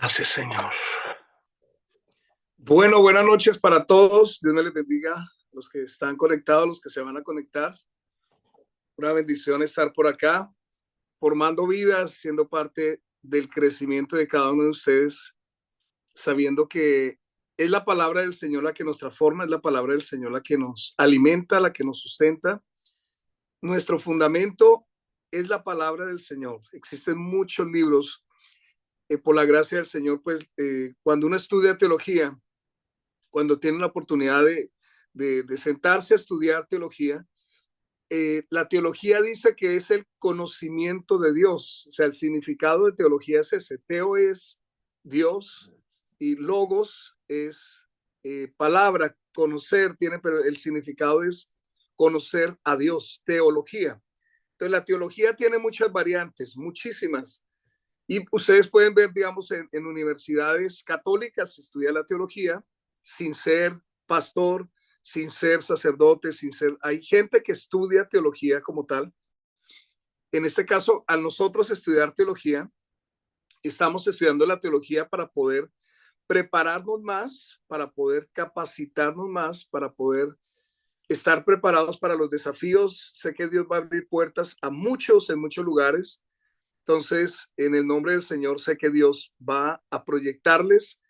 Gracias, Señor. Bueno, buenas noches para todos. Dios me les bendiga. Los que están conectados, los que se van a conectar. Una bendición estar por acá, formando vidas, siendo parte del crecimiento de cada uno de ustedes, sabiendo que es la palabra del Señor la que nos transforma, es la palabra del Señor la que nos alimenta, la que nos sustenta. Nuestro fundamento es la palabra del Señor. Existen muchos libros. Por la gracia del Señor, pues cuando uno estudia teología, cuando tiene la oportunidad de sentarse a estudiar teología, la teología dice que es el conocimiento de Dios. O sea, el significado de teología es ese. Teo es Dios y logos es palabra, conocer, pero el significado es conocer a Dios, teología. Entonces, la teología tiene muchas variantes, muchísimas. Y ustedes pueden ver, digamos, en universidades católicas se estudia la teología sin ser pastor, sin ser sacerdote, sin ser... Hay gente que estudia teología como tal. En este caso, a nosotros estudiar teología, estamos estudiando la teología para poder prepararnos más, para poder capacitarnos más, para poder estar preparados para los desafíos. Sé que Dios va a abrir puertas a muchos, en muchos lugares. Entonces, en el nombre del Señor, sé que Dios va a proyectarles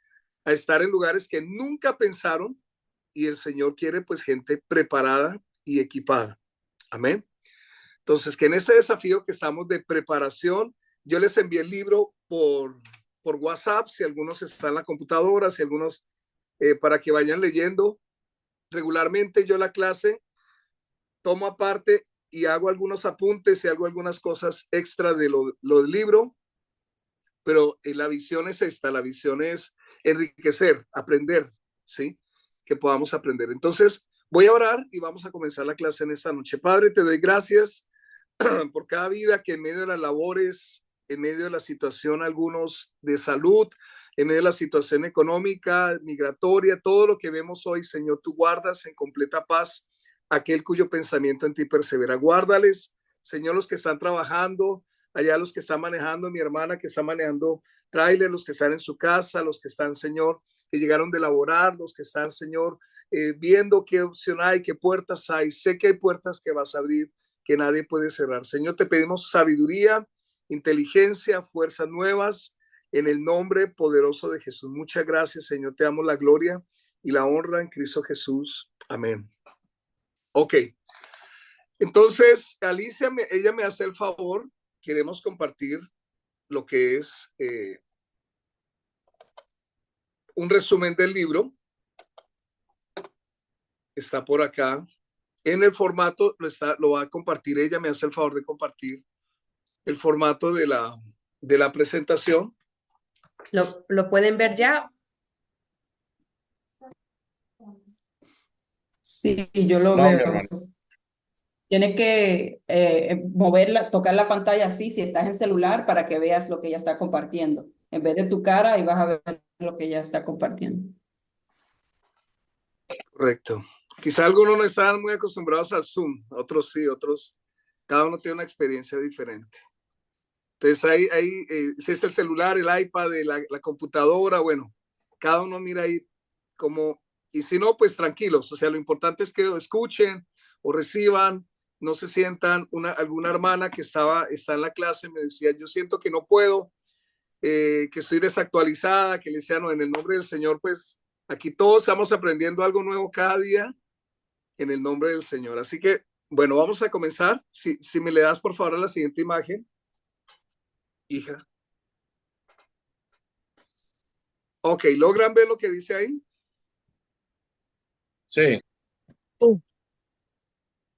a estar en lugares que nunca pensaron y el Señor quiere pues gente preparada y equipada. Amén. Entonces, que en ese desafío que estamos de preparación, yo les envié el libro por WhatsApp, si algunos están en la computadora, si algunos para que vayan leyendo. Regularmente yo la clase tomo aparte y hago algunos apuntes y hago algunas cosas extra de lo del libro, pero la visión es esta, la visión es enriquecer, aprender, ¿sí? Que podamos aprender. Entonces, voy a orar y vamos a comenzar la clase en esta noche. Padre, te doy gracias por cada vida que en medio de las labores, en medio de la situación, algunos de salud, en medio de la situación económica, migratoria, todo lo que vemos hoy, Señor, tú guardas en completa paz aquel cuyo pensamiento en ti persevera. Guárdales, Señor, los que están trabajando, allá los que están manejando, mi hermana que está manejando tráiler, los que están en su casa, los que están, Señor, que llegaron de laborar, los que están, Señor, viendo qué opción hay, qué puertas hay. Sé que hay puertas que vas a abrir, que nadie puede cerrar. Señor, te pedimos sabiduría, inteligencia, fuerzas nuevas, en el nombre poderoso de Jesús. Muchas gracias, Señor. Te damos la gloria y la honra en Cristo Jesús. Amén. Ok. Entonces, Alicia, ella me hace el favor, queremos compartir lo que es un resumen del libro. Está por acá. En el formato, lo va a compartir ella, me hace el favor de compartir el formato de la presentación. ¿Lo pueden ver ya? Sí, yo lo No, mi veo. hermano. Tiene que moverla, tocar la pantalla así si estás en celular para que veas lo que ella está compartiendo. En vez de tu cara, y vas a ver lo que ella está compartiendo. Correcto. Quizá algunos no están muy acostumbrados al Zoom, otros sí, otros, cada uno tiene una experiencia diferente. Entonces ahí si es el celular, el iPad, la computadora, bueno, cada uno mira ahí como, y si no, pues tranquilos, o sea, lo importante es que escuchen o reciban, no se sientan. Alguna hermana que está en la clase me decía, yo siento que no puedo, que estoy desactualizada, que le decía, no, en el nombre del Señor, pues aquí todos estamos aprendiendo algo nuevo cada día en el nombre del Señor. Así que, bueno, vamos a comenzar. Si me le das, por favor, a la siguiente imagen, hija. Ok, ¿logran ver lo que dice ahí? Sí.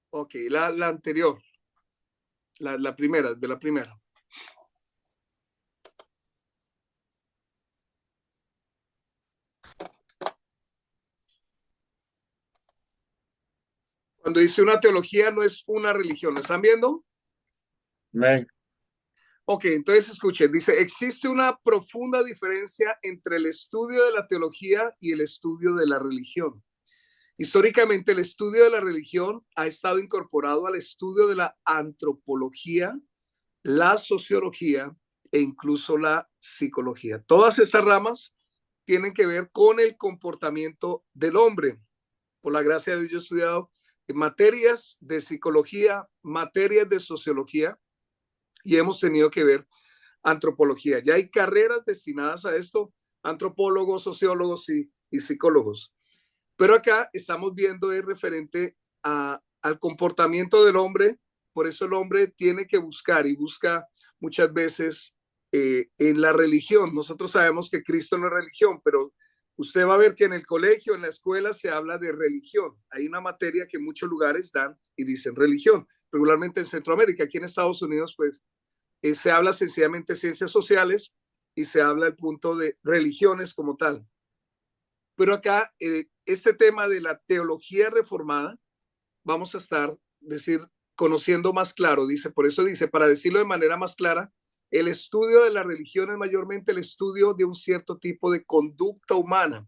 Ok, la anterior, la primera, de la primera. Cuando dice una teología no es una religión, ¿lo están viendo? Amén. Ok, entonces escuchen, dice, existe una profunda diferencia entre el estudio de la teología y el estudio de la religión. Históricamente, el estudio de la religión ha estado incorporado al estudio de la antropología, la sociología e incluso la psicología. Todas estas ramas tienen que ver con el comportamiento del hombre. Por la gracia de Dios, yo he estudiado materias de psicología, materias de sociología, y hemos tenido que ver antropología. Ya hay carreras destinadas a esto, antropólogos, sociólogos y psicólogos. Pero acá estamos viendo es referente al comportamiento del hombre. Por eso el hombre tiene que buscar y busca muchas veces en la religión. Nosotros sabemos que Cristo no es religión, pero usted va a ver que en el colegio, en la escuela, se habla de religión. Hay una materia que en muchos lugares dan y dicen religión. Regularmente en Centroamérica, aquí en Estados Unidos, pues se habla sencillamente de ciencias sociales y se habla el punto de religiones como tal. Pero acá, este tema de la teología reformada, vamos a estar, conociendo más claro, dice, por eso dice, para decirlo de manera más clara, el estudio de la religión es mayormente el estudio de un cierto tipo de conducta humana,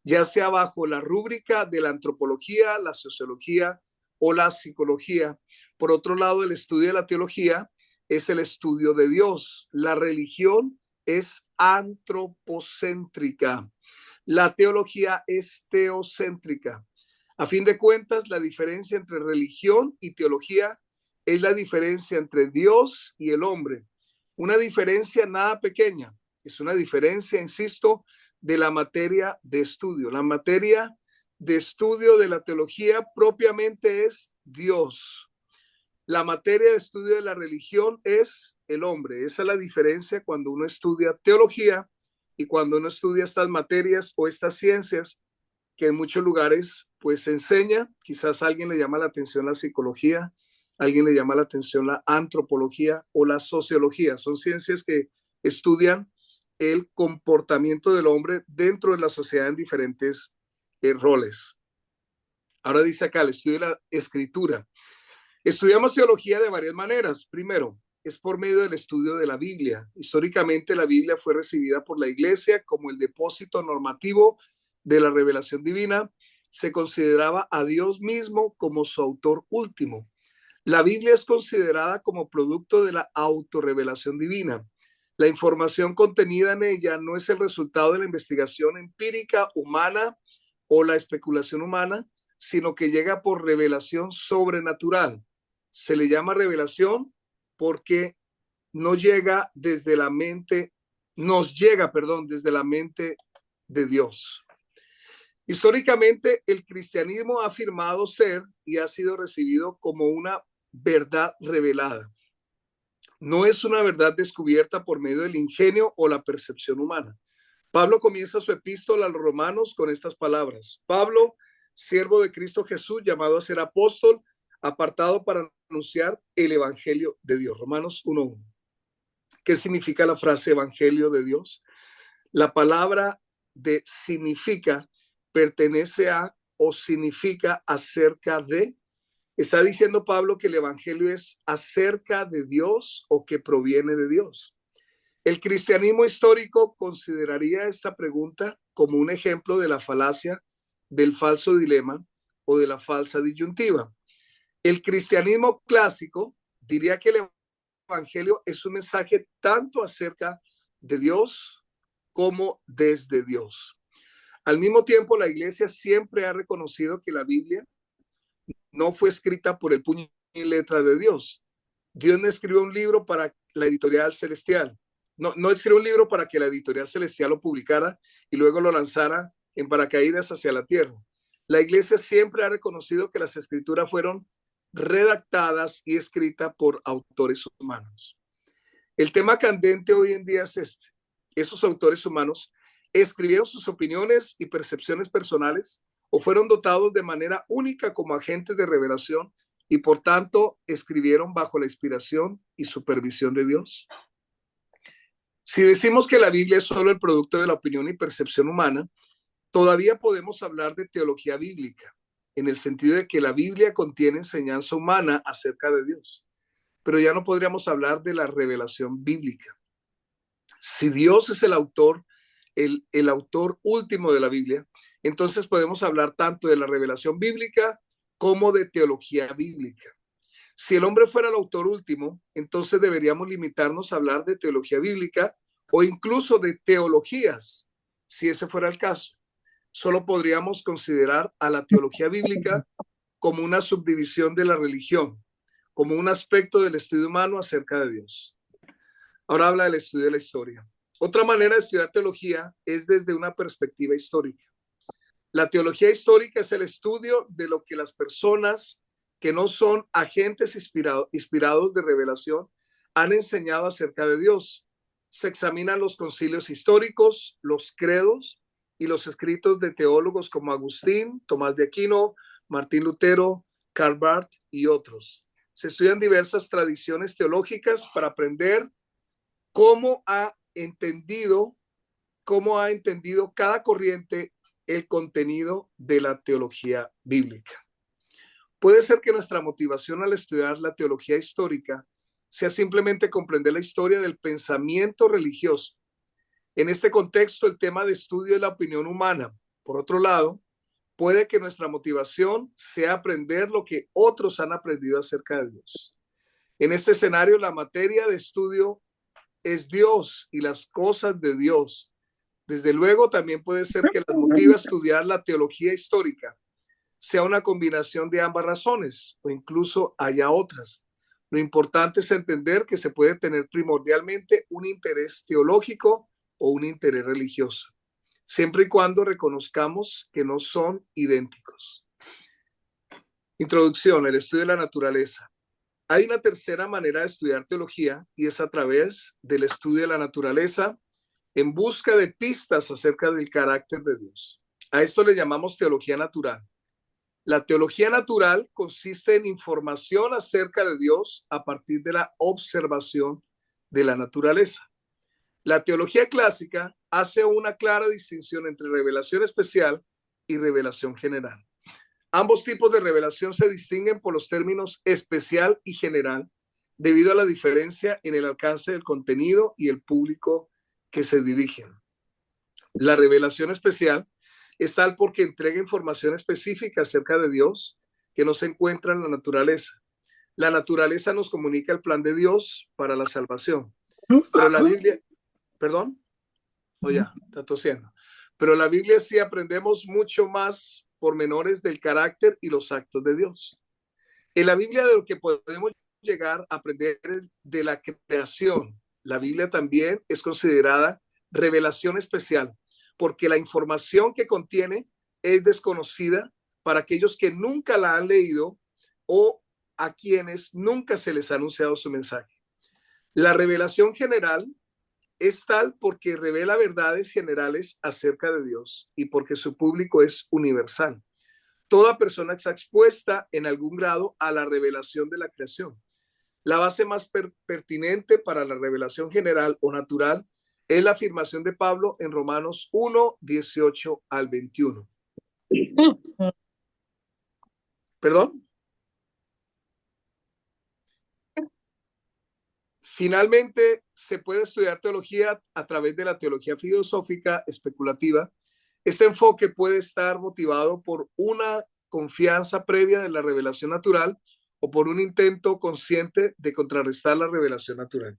ya sea bajo la rúbrica de la antropología, la sociología o la psicología. Por otro lado, el estudio de la teología es el estudio de Dios. La religión es antropocéntrica. La teología es teocéntrica. A fin de cuentas, la diferencia entre religión y teología es la diferencia entre Dios y el hombre. Una diferencia nada pequeña. Es una diferencia, insisto, de la materia de estudio. La materia de estudio de la teología propiamente es Dios. La materia de estudio de la religión es el hombre. Esa es la diferencia cuando uno estudia teología y cuando uno estudia estas materias o estas ciencias que en muchos lugares pues se enseña. Quizás a alguien le llama la atención la psicología, a alguien le llama la atención la antropología o la sociología. Son ciencias que estudian el comportamiento del hombre dentro de la sociedad en diferentes roles. Ahora dice acá el estudio de la escritura. Estudiamos teología de varias maneras. Primero, es por medio del estudio de la Biblia. Históricamente, la Biblia fue recibida por la Iglesia como el depósito normativo de la revelación divina. Se consideraba a Dios mismo como su autor último. La Biblia es considerada como producto de la autorrevelación divina. La información contenida en ella no es el resultado de la investigación empírica humana o la especulación humana, sino que llega por revelación sobrenatural. Se le llama revelación porque nos llega desde la mente de Dios. Históricamente, el cristianismo ha afirmado ser y ha sido recibido como una verdad revelada. No es una verdad descubierta por medio del ingenio o la percepción humana. Pablo comienza su epístola a los romanos con estas palabras. Pablo, siervo de Cristo Jesús, llamado a ser apóstol, apartado para anunciar el evangelio de Dios. Romanos 1:1. ¿Qué significa la frase evangelio de Dios? La palabra de significa pertenece a o significa acerca de. Está diciendo Pablo que el evangelio es acerca de Dios o que proviene de Dios. El cristianismo histórico consideraría esta pregunta como un ejemplo de la falacia, del falso dilema o de la falsa disyuntiva. El cristianismo clásico diría que el evangelio es un mensaje tanto acerca de Dios como desde Dios. Al mismo tiempo, la iglesia siempre ha reconocido que la Biblia no fue escrita por el puño y letra de Dios. Dios no escribió un libro para la editorial celestial. No escribió un libro para que la editorial celestial lo publicara y luego lo lanzara en paracaídas hacia la tierra. La iglesia siempre ha reconocido que las escrituras fueron redactadas y escritas por autores humanos. El tema candente hoy en día es este. Esos autores humanos escribieron sus opiniones y percepciones personales o fueron dotados de manera única como agentes de revelación y por tanto escribieron bajo la inspiración y supervisión de Dios. Si decimos que la Biblia es solo el producto de la opinión y percepción humana, todavía podemos hablar de teología bíblica, en el sentido de que la Biblia contiene enseñanza humana acerca de Dios, pero ya no podríamos hablar de la revelación bíblica. Si Dios es el autor último de la Biblia, entonces podemos hablar tanto de la revelación bíblica como de teología bíblica. Si el hombre fuera el autor último, entonces deberíamos limitarnos a hablar de teología bíblica o incluso de teologías, si ese fuera el caso. Solo podríamos considerar a la teología bíblica como una subdivisión de la religión, como un aspecto del estudio humano acerca de Dios. Ahora habla del estudio de la historia. Otra manera de estudiar teología es desde una perspectiva histórica. La teología histórica es el estudio de lo que las personas que no son agentes inspirados de revelación han enseñado acerca de Dios. Se examinan los concilios históricos, los credos y los escritos de teólogos como Agustín, Tomás de Aquino, Martín Lutero, Karl Barth y otros. Se estudian diversas tradiciones teológicas para aprender cómo ha entendido cada corriente el contenido de la teología bíblica. Puede ser que nuestra motivación al estudiar la teología histórica sea simplemente comprender la historia del pensamiento religioso. En este contexto, el tema de estudio es la opinión humana. Por otro lado, puede que nuestra motivación sea aprender lo que otros han aprendido acerca de Dios. En este escenario, la materia de estudio es Dios y las cosas de Dios. Desde luego, también puede ser que las motive a estudiar la teología histórica sea una combinación de ambas razones o incluso haya otras. Lo importante es entender que se puede tener primordialmente un interés teológico o un interés religioso, siempre y cuando reconozcamos que no son idénticos. Introducción, el estudio de la naturaleza. Hay una tercera manera de estudiar teología y es a través del estudio de la naturaleza en busca de pistas acerca del carácter de Dios. A esto le llamamos teología natural. La teología natural consiste en información acerca de Dios a partir de la observación de la naturaleza. La teología clásica hace una clara distinción entre revelación especial y revelación general. Ambos tipos de revelación se distinguen por los términos especial y general, debido a la diferencia en el alcance del contenido y el público que se dirigen. La revelación especial es tal porque entrega información específica acerca de Dios que no se encuentra en la naturaleza. La naturaleza nos comunica el plan de Dios para la salvación. Pero la Biblia, perdón, está tosiendo. Pero la Biblia sí aprendemos mucho más pormenores del carácter y los actos de Dios. En la Biblia de lo que podemos llegar a aprender de la creación, la Biblia también es considerada revelación especial, porque la información que contiene es desconocida para aquellos que nunca la han leído o a quienes nunca se les ha anunciado su mensaje. La revelación general es tal porque revela verdades generales acerca de Dios y porque su público es universal. Toda persona está expuesta en algún grado a la revelación de la creación. La base más pertinente para la revelación general o natural es la afirmación de Pablo en Romanos 1, 18 al 21. ¿Perdón? Finalmente, se puede estudiar teología a través de la teología filosófica especulativa. Este enfoque puede estar motivado por una confianza previa de la revelación natural o por un intento consciente de contrarrestar la revelación natural.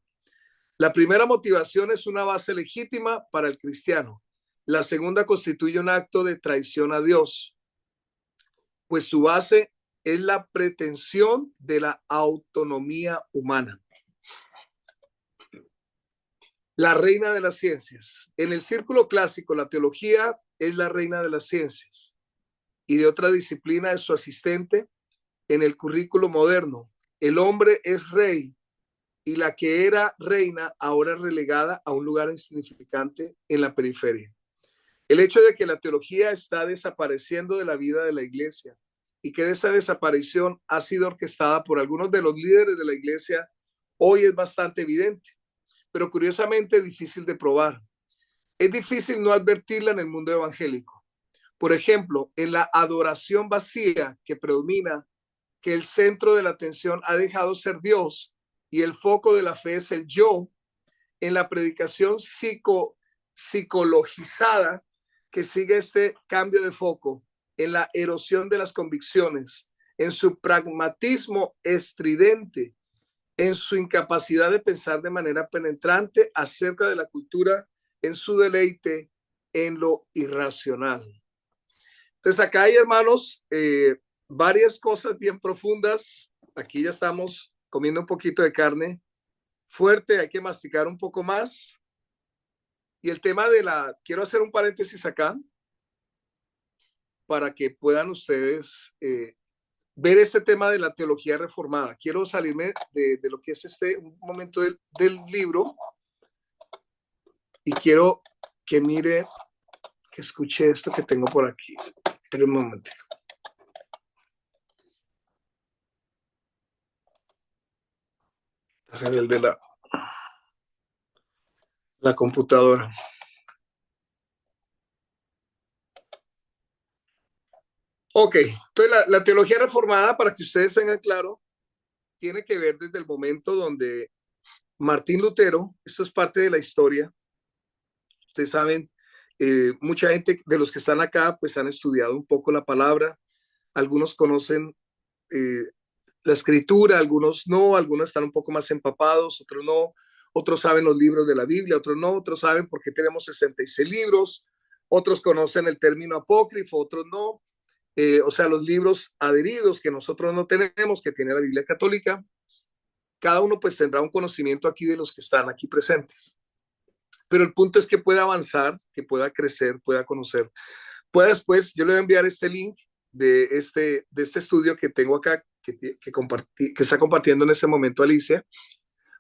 La primera motivación es una base legítima para el cristiano. La segunda constituye un acto de traición a Dios, pues su base es la pretensión de la autonomía humana. La reina de las ciencias. En el círculo clásico, la teología es la reina de las ciencias y de otra disciplina es su asistente. En el currículo moderno, el hombre es rey y la que era reina ahora relegada a un lugar insignificante en la periferia. El hecho de que la teología está desapareciendo de la vida de la iglesia y que esa desaparición ha sido orquestada por algunos de los líderes de la iglesia hoy es bastante evidente, pero curiosamente difícil de probar. Es difícil no advertirla en el mundo evangélico. Por ejemplo, en la adoración vacía que predomina, que el centro de la atención ha dejado ser Dios y el foco de la fe es el yo, en la predicación psicologizada que sigue este cambio de foco, en la erosión de las convicciones, en su pragmatismo estridente, en su incapacidad de pensar de manera penetrante acerca de la cultura, en su deleite en lo irracional. Entonces acá hay, hermanos, varias cosas bien profundas. Aquí ya estamos comiendo un poquito de carne fuerte, hay que masticar un poco más. Y el tema quiero hacer un paréntesis acá para que puedan ustedes ver este tema de la teología reformada. Quiero salirme de lo que es un momento del libro y quiero que mire, que escuche esto que tengo por aquí. Espera un momento. El de la computadora. Ok, entonces la teología reformada, para que ustedes tengan claro, tiene que ver desde el momento donde Martín Lutero, esto es parte de la historia, ustedes saben, mucha gente de los que están acá pues han estudiado un poco la palabra, algunos conocen la escritura, algunos no, algunos están un poco más empapados, otros no, otros saben los libros de la Biblia, otros no, otros saben por qué tenemos 66 libros, otros conocen el término apócrifo, otros no. O sea, los libros adheridos que nosotros no tenemos, que tiene la Biblia católica, cada uno pues tendrá un conocimiento aquí de los que están aquí presentes. Pero el punto es que pueda avanzar, que pueda crecer, pueda conocer. Pueda después, yo le voy a enviar este link de este estudio que tengo acá, que está compartiendo en este momento Alicia,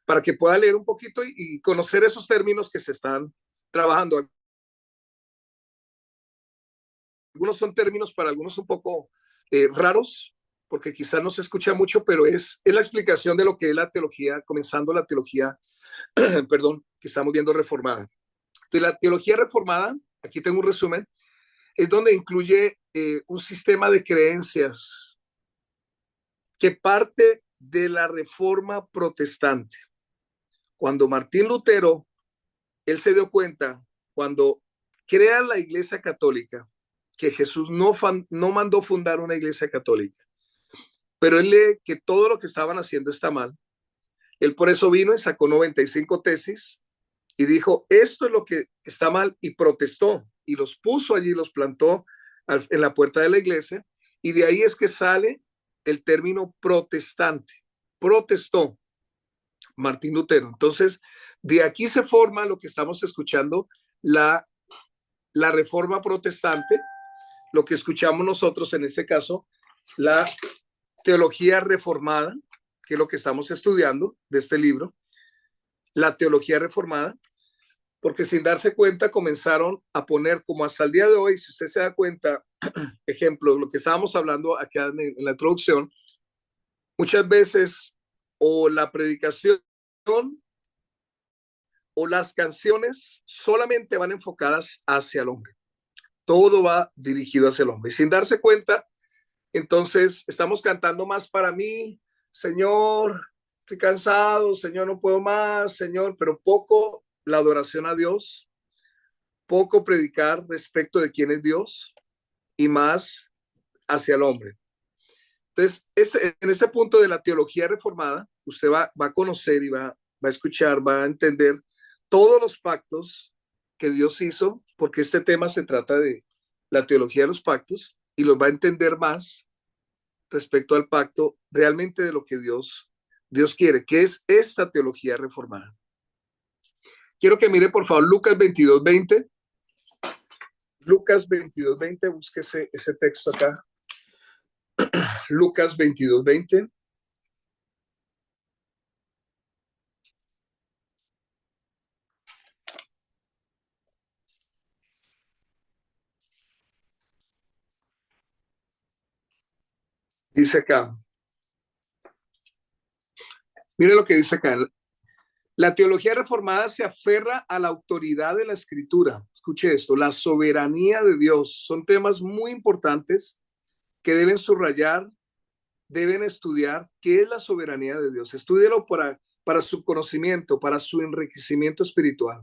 para que pueda leer un poquito y conocer esos términos que se están trabajando. Algunos son términos para algunos un poco raros, porque quizás no se escucha mucho, pero es la explicación de lo que es la teología, comenzando la teología, perdón, que estamos viendo reformada. Entonces, la teología reformada, aquí tengo un resumen, es donde incluye un sistema de creencias que parte de la reforma protestante. Cuando Martín Lutero, él se dio cuenta, cuando crea la Iglesia Católica, que Jesús no mandó fundar una iglesia católica, pero él lee que todo lo que estaban haciendo está mal. Él por eso vino y sacó 95 tesis y dijo, esto es lo que está mal, y protestó y los puso allí, los plantó en la puerta de la iglesia, y de ahí es que sale el término protestante. Protestó Martín Lutero. Entonces, de aquí se forma lo que estamos escuchando, la reforma protestante, lo que escuchamos nosotros en este caso, la teología reformada, que es lo que estamos estudiando de este libro, la teología reformada, porque sin darse cuenta comenzaron a poner, como hasta el día de hoy, si usted se da cuenta, ejemplo, lo que estábamos hablando acá en la introducción, muchas veces o la predicación o las canciones solamente van enfocadas hacia el hombre. Todo va dirigido hacia el hombre. Y sin darse cuenta, entonces estamos cantando más para mí, Señor, estoy cansado, Señor, no puedo más, Señor, pero poco la adoración a Dios, poco predicar respecto de quién es Dios y más hacia el hombre. Entonces, en este punto de la teología reformada, usted va a conocer y va a escuchar, va a entender todos los pactos que Dios hizo, porque este tema se trata de la teología de los pactos, y los va a entender más respecto al pacto realmente de lo que Dios quiere, que es esta teología reformada. Quiero que mire, por favor, Lucas 22:20. Lucas 22:20, busque ese texto acá. Lucas 22:20. Dice acá, mire lo que dice acá. La teología reformada se aferra a la autoridad de la escritura. Escuche esto, la soberanía de Dios. Son temas muy importantes que deben subrayar, deben estudiar. ¿Qué es la soberanía de Dios? Estúdielo para su conocimiento, para su enriquecimiento espiritual.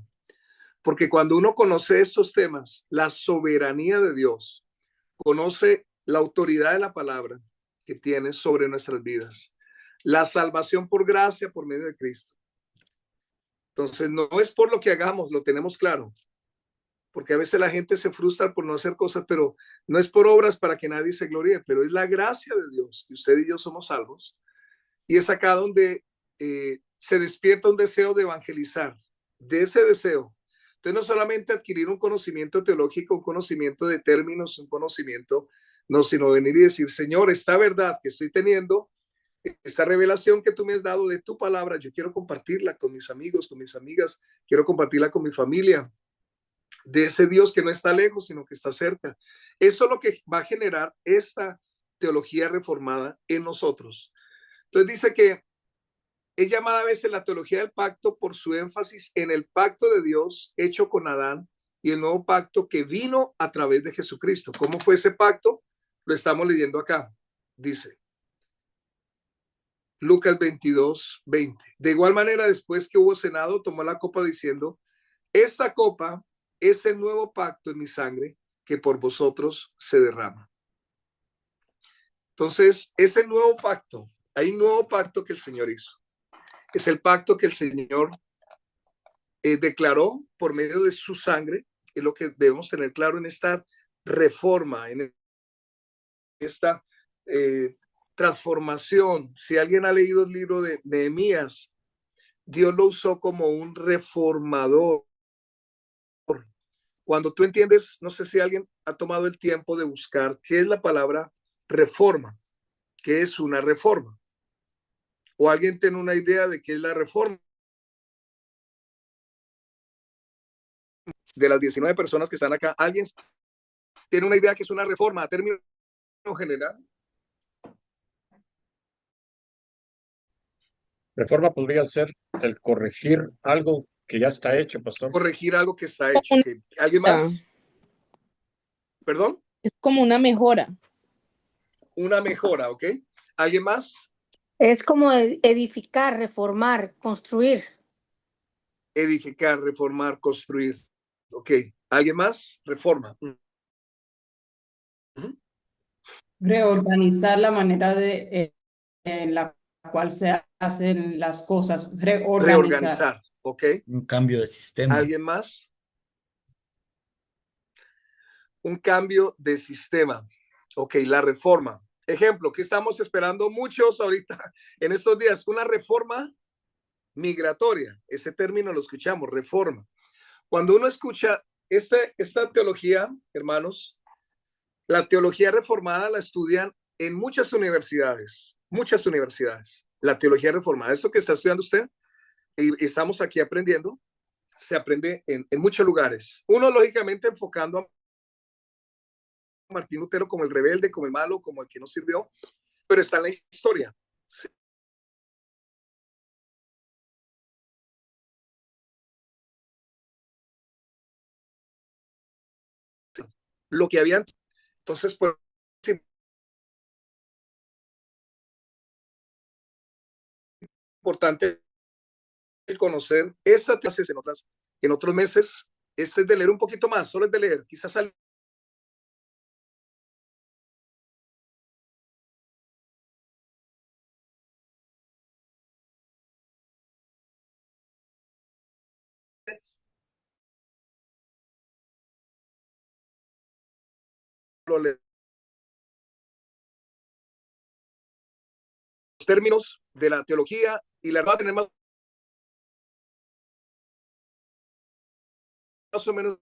Porque cuando uno conoce estos temas, la soberanía de Dios, conoce la autoridad de la palabra, que tiene sobre nuestras vidas. La salvación por gracia, por medio de Cristo. Entonces, no es por lo que hagamos, lo tenemos claro. Porque a veces la gente se frustra por no hacer cosas, pero no es por obras para que nadie se gloríe, pero es la gracia de Dios, que usted y yo somos salvos. Y es acá donde se despierta un deseo de evangelizar, de ese deseo. Entonces, no solamente adquirir un conocimiento teológico, un conocimiento de términos, un conocimiento, no, sino venir y decir, Señor, esta verdad que estoy teniendo, esta revelación que tú me has dado de tu palabra, yo quiero compartirla con mis amigos, con mis amigas, quiero compartirla con mi familia, de ese Dios que no está lejos, sino que está cerca. Eso es lo que va a generar esta teología reformada en nosotros. Entonces dice que es llamada a veces la teología del pacto por su énfasis en el pacto de Dios hecho con Adán y el nuevo pacto que vino a través de Jesucristo. ¿Cómo fue ese pacto? Lo estamos leyendo acá. Dice Lucas 22:20. De igual manera, después que hubo cenado, tomó la copa diciendo, esta copa es el nuevo pacto en mi sangre que por vosotros se derrama. Entonces, es el nuevo pacto. Hay un nuevo pacto que el Señor hizo. Es el pacto que el Señor declaró por medio de su sangre. Es lo que debemos tener claro en esta reforma, en esta transformación. Si alguien ha leído el libro de Nehemías, Dios lo usó como un reformador. Cuando tú entiendes, no sé si alguien ha tomado el tiempo de buscar qué es la palabra reforma, qué es una reforma, o alguien tiene una idea de qué es la reforma. De las 19 personas que están acá, ¿alguien tiene una idea que es una reforma a término general? Reforma podría ser el corregir algo que ya está hecho, pastor. Corregir algo que está hecho. ¿Alguien más? ¿Perdón? Es como una mejora. Una mejora, ¿ok? ¿Alguien más? Es como edificar, reformar, construir. Edificar, reformar, construir. ¿Ok? ¿Alguien más? Reforma. Reorganizar la manera en la cual se hacen las cosas. Reorganizar, ¿ok? Un cambio de sistema. ¿Alguien más? Un cambio de sistema. Ok, la reforma. Ejemplo, que estamos esperando muchos ahorita en estos días, una reforma migratoria. Ese término lo escuchamos, reforma. Cuando uno escucha esta teología, hermanos, la teología reformada la estudian en muchas universidades, La teología reformada, eso que está estudiando usted, y estamos aquí aprendiendo, se aprende en muchos lugares. Uno, lógicamente, enfocando a Martín Lutero como el rebelde, como el malo, como el que no sirvió, pero está en la historia. Sí. Lo que habían, entonces, pues, importante el conocer esta clase en otros meses. Este es de leer un poquito más, solo es de leer, quizás al los términos de la teología y la va a tener más o menos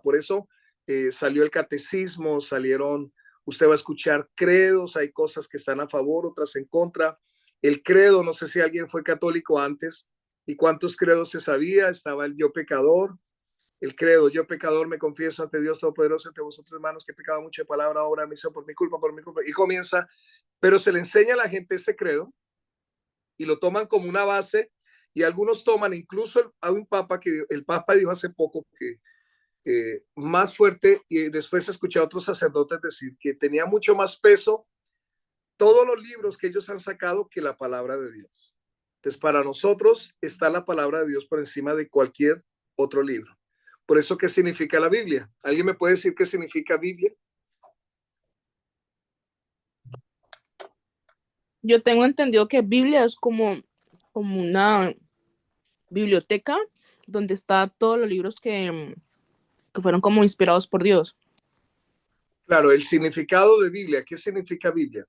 por eso salió el catecismo, salieron, usted va a escuchar credos, hay cosas que están a favor, otras en contra. El credo, no sé si alguien fue católico antes y cuántos credos se sabía, estaba el yo pecador, el credo, yo pecador me confieso ante Dios Todopoderoso, ante vosotros hermanos, que he pecado mucho de palabra, obra, misión, por mi culpa, y comienza, pero se le enseña a la gente ese credo y lo toman como una base y algunos toman, incluso a un papa, que el papa dijo hace poco que más fuerte, y después escuché a otros sacerdotes decir que tenía mucho más peso todos los libros que ellos han sacado que la palabra de Dios. Entonces, para nosotros está la palabra de Dios por encima de cualquier otro libro. Por eso, ¿qué significa la Biblia? ¿Alguien me puede decir qué significa Biblia? Yo tengo entendido que Biblia es como una biblioteca donde está todos los libros que fueron como inspirados por Dios. Claro, el significado de Biblia. ¿Qué significa Biblia?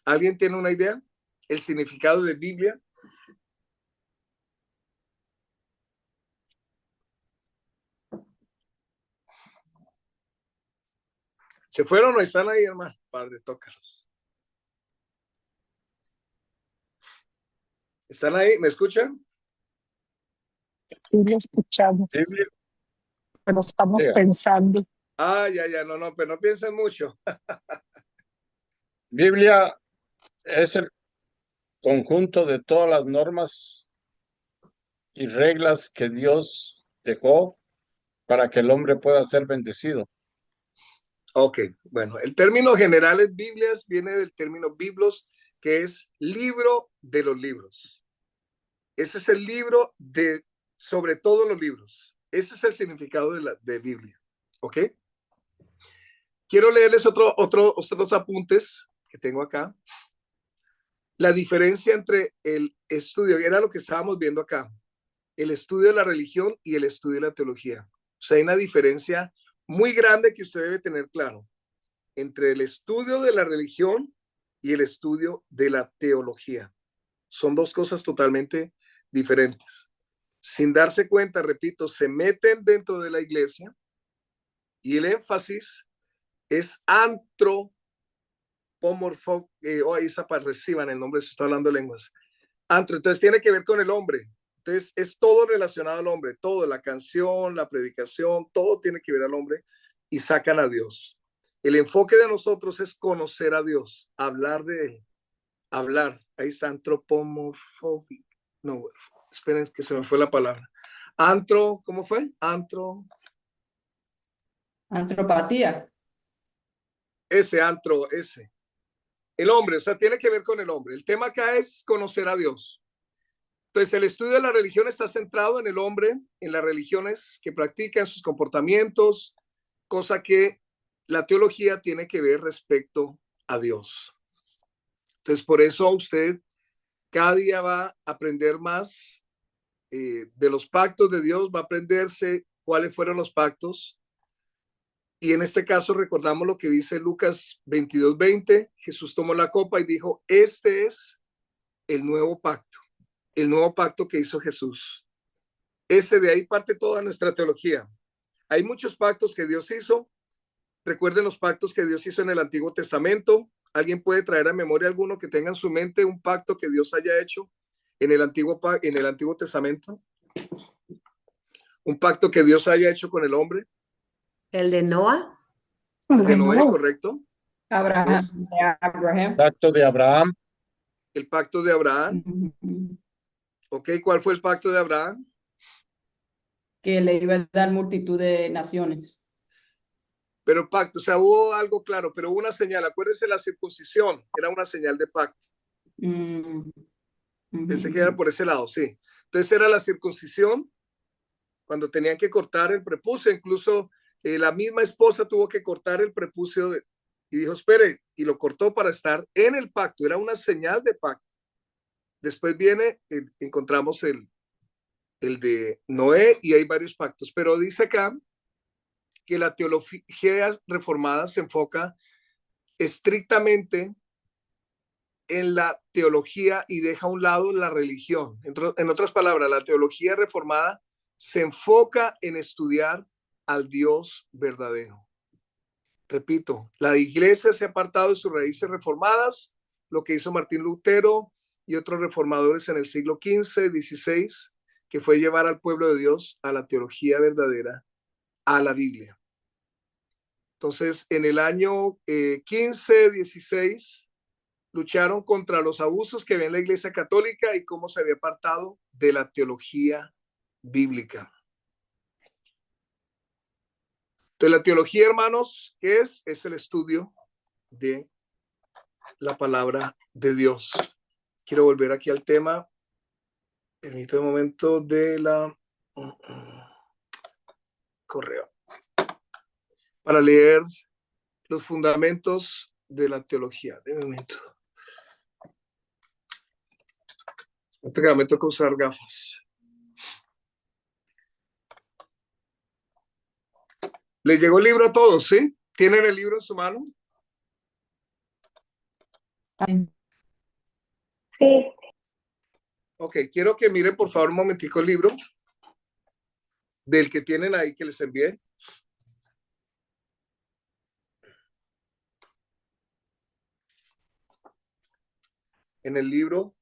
¿Alguien tiene una idea? El significado de Biblia. ¿Se fueron o están ahí, hermano? Padre, tócalos. ¿Están ahí? ¿Me escuchan? Sí, lo escuchamos, Biblia, pero estamos diga, pensando. Ya, no, pero no piensen mucho. Biblia es el conjunto de todas las normas y reglas que Dios dejó para que el hombre pueda ser bendecido. Ok, bueno, el término general es Biblias, viene del término biblos, que es libro de los libros. Ese es el libro de sobre todos los libros. Ese es el significado de Biblia. ¿Ok? Quiero leerles otros apuntes que tengo acá. La diferencia entre el estudio, era lo que estábamos viendo acá, el estudio de la religión y el estudio de la teología. O sea, hay una diferencia muy grande que usted debe tener claro entre el estudio de la religión y el estudio de la teología. Son dos cosas totalmente diferentes. Sin darse cuenta, repito, se meten dentro de la iglesia y el énfasis es esa para reciban el nombre, se está hablando de lenguas. Entonces tiene que ver con el hombre. Entonces es todo relacionado al hombre, todo, la canción, la predicación, todo tiene que ver al hombre y sacan a Dios. El enfoque de nosotros es conocer a Dios, hablar de él, hablar. Ahí está antropomorfóbico. No, esperen que se me fue la palabra. ¿Cómo fue? Antropatía. Ese. El hombre, o sea, tiene que ver con el hombre. El tema acá es conocer a Dios. Entonces, el estudio de la religión está centrado en el hombre, en las religiones que practican sus comportamientos, cosa que la teología tiene que ver respecto a Dios. Entonces, por eso usted cada día va a aprender más de los pactos de Dios, va a aprenderse cuáles fueron los pactos. Y en este caso recordamos lo que dice Lucas 22:20. Jesús tomó la copa y dijo, este es el nuevo pacto que hizo Jesús. De ahí parte toda nuestra teología. Hay muchos pactos que Dios hizo. Recuerden los pactos que Dios hizo en el Antiguo Testamento. ¿Alguien puede traer a memoria alguno que tenga en su mente un pacto que Dios haya hecho en el Antiguo Testamento? Un pacto que Dios haya hecho con el hombre. El de Noah. El de Noé, correcto. Abraham. Pacto de Abraham. El pacto de Abraham. Ok, ¿cuál fue el pacto de Abraham? Que le iba a dar multitud de naciones. Pero pacto, o sea, hubo algo claro, pero hubo una señal. Acuérdense, la circuncisión era una señal de pacto. Pensé que era por ese lado, sí. Entonces era la circuncisión, cuando tenían que cortar el prepucio, incluso la misma esposa tuvo que cortar el prepucio y dijo, espere, y lo cortó para estar en el pacto, era una señal de pacto. Después viene, encontramos el de Noé y hay varios pactos, pero dice acá que la teología reformada se enfoca estrictamente en la teología y deja a un lado la religión. En otras palabras, la teología reformada se enfoca en estudiar al Dios verdadero. Repito, la iglesia se ha apartado de sus raíces reformadas, lo que hizo Martín Lutero y otros reformadores en el siglo XV, XVI, que fue llevar al pueblo de Dios a la teología verdadera, a la Biblia. Entonces, en el año 15, 16, lucharon contra los abusos que había en la Iglesia Católica y cómo se había apartado de la teología bíblica. Entonces, la teología, hermanos, ¿qué es? Es el estudio de la palabra de Dios. Quiero volver aquí al tema. Permítame un momento de la correo. Para leer los fundamentos de la teología. De momento. Me toca usar gafas. Les llegó el libro a todos, ¿sí? ¿Tienen el libro en su mano? Sí. Ok, quiero que miren por favor un momentico el libro del que tienen ahí que les envié. En el libro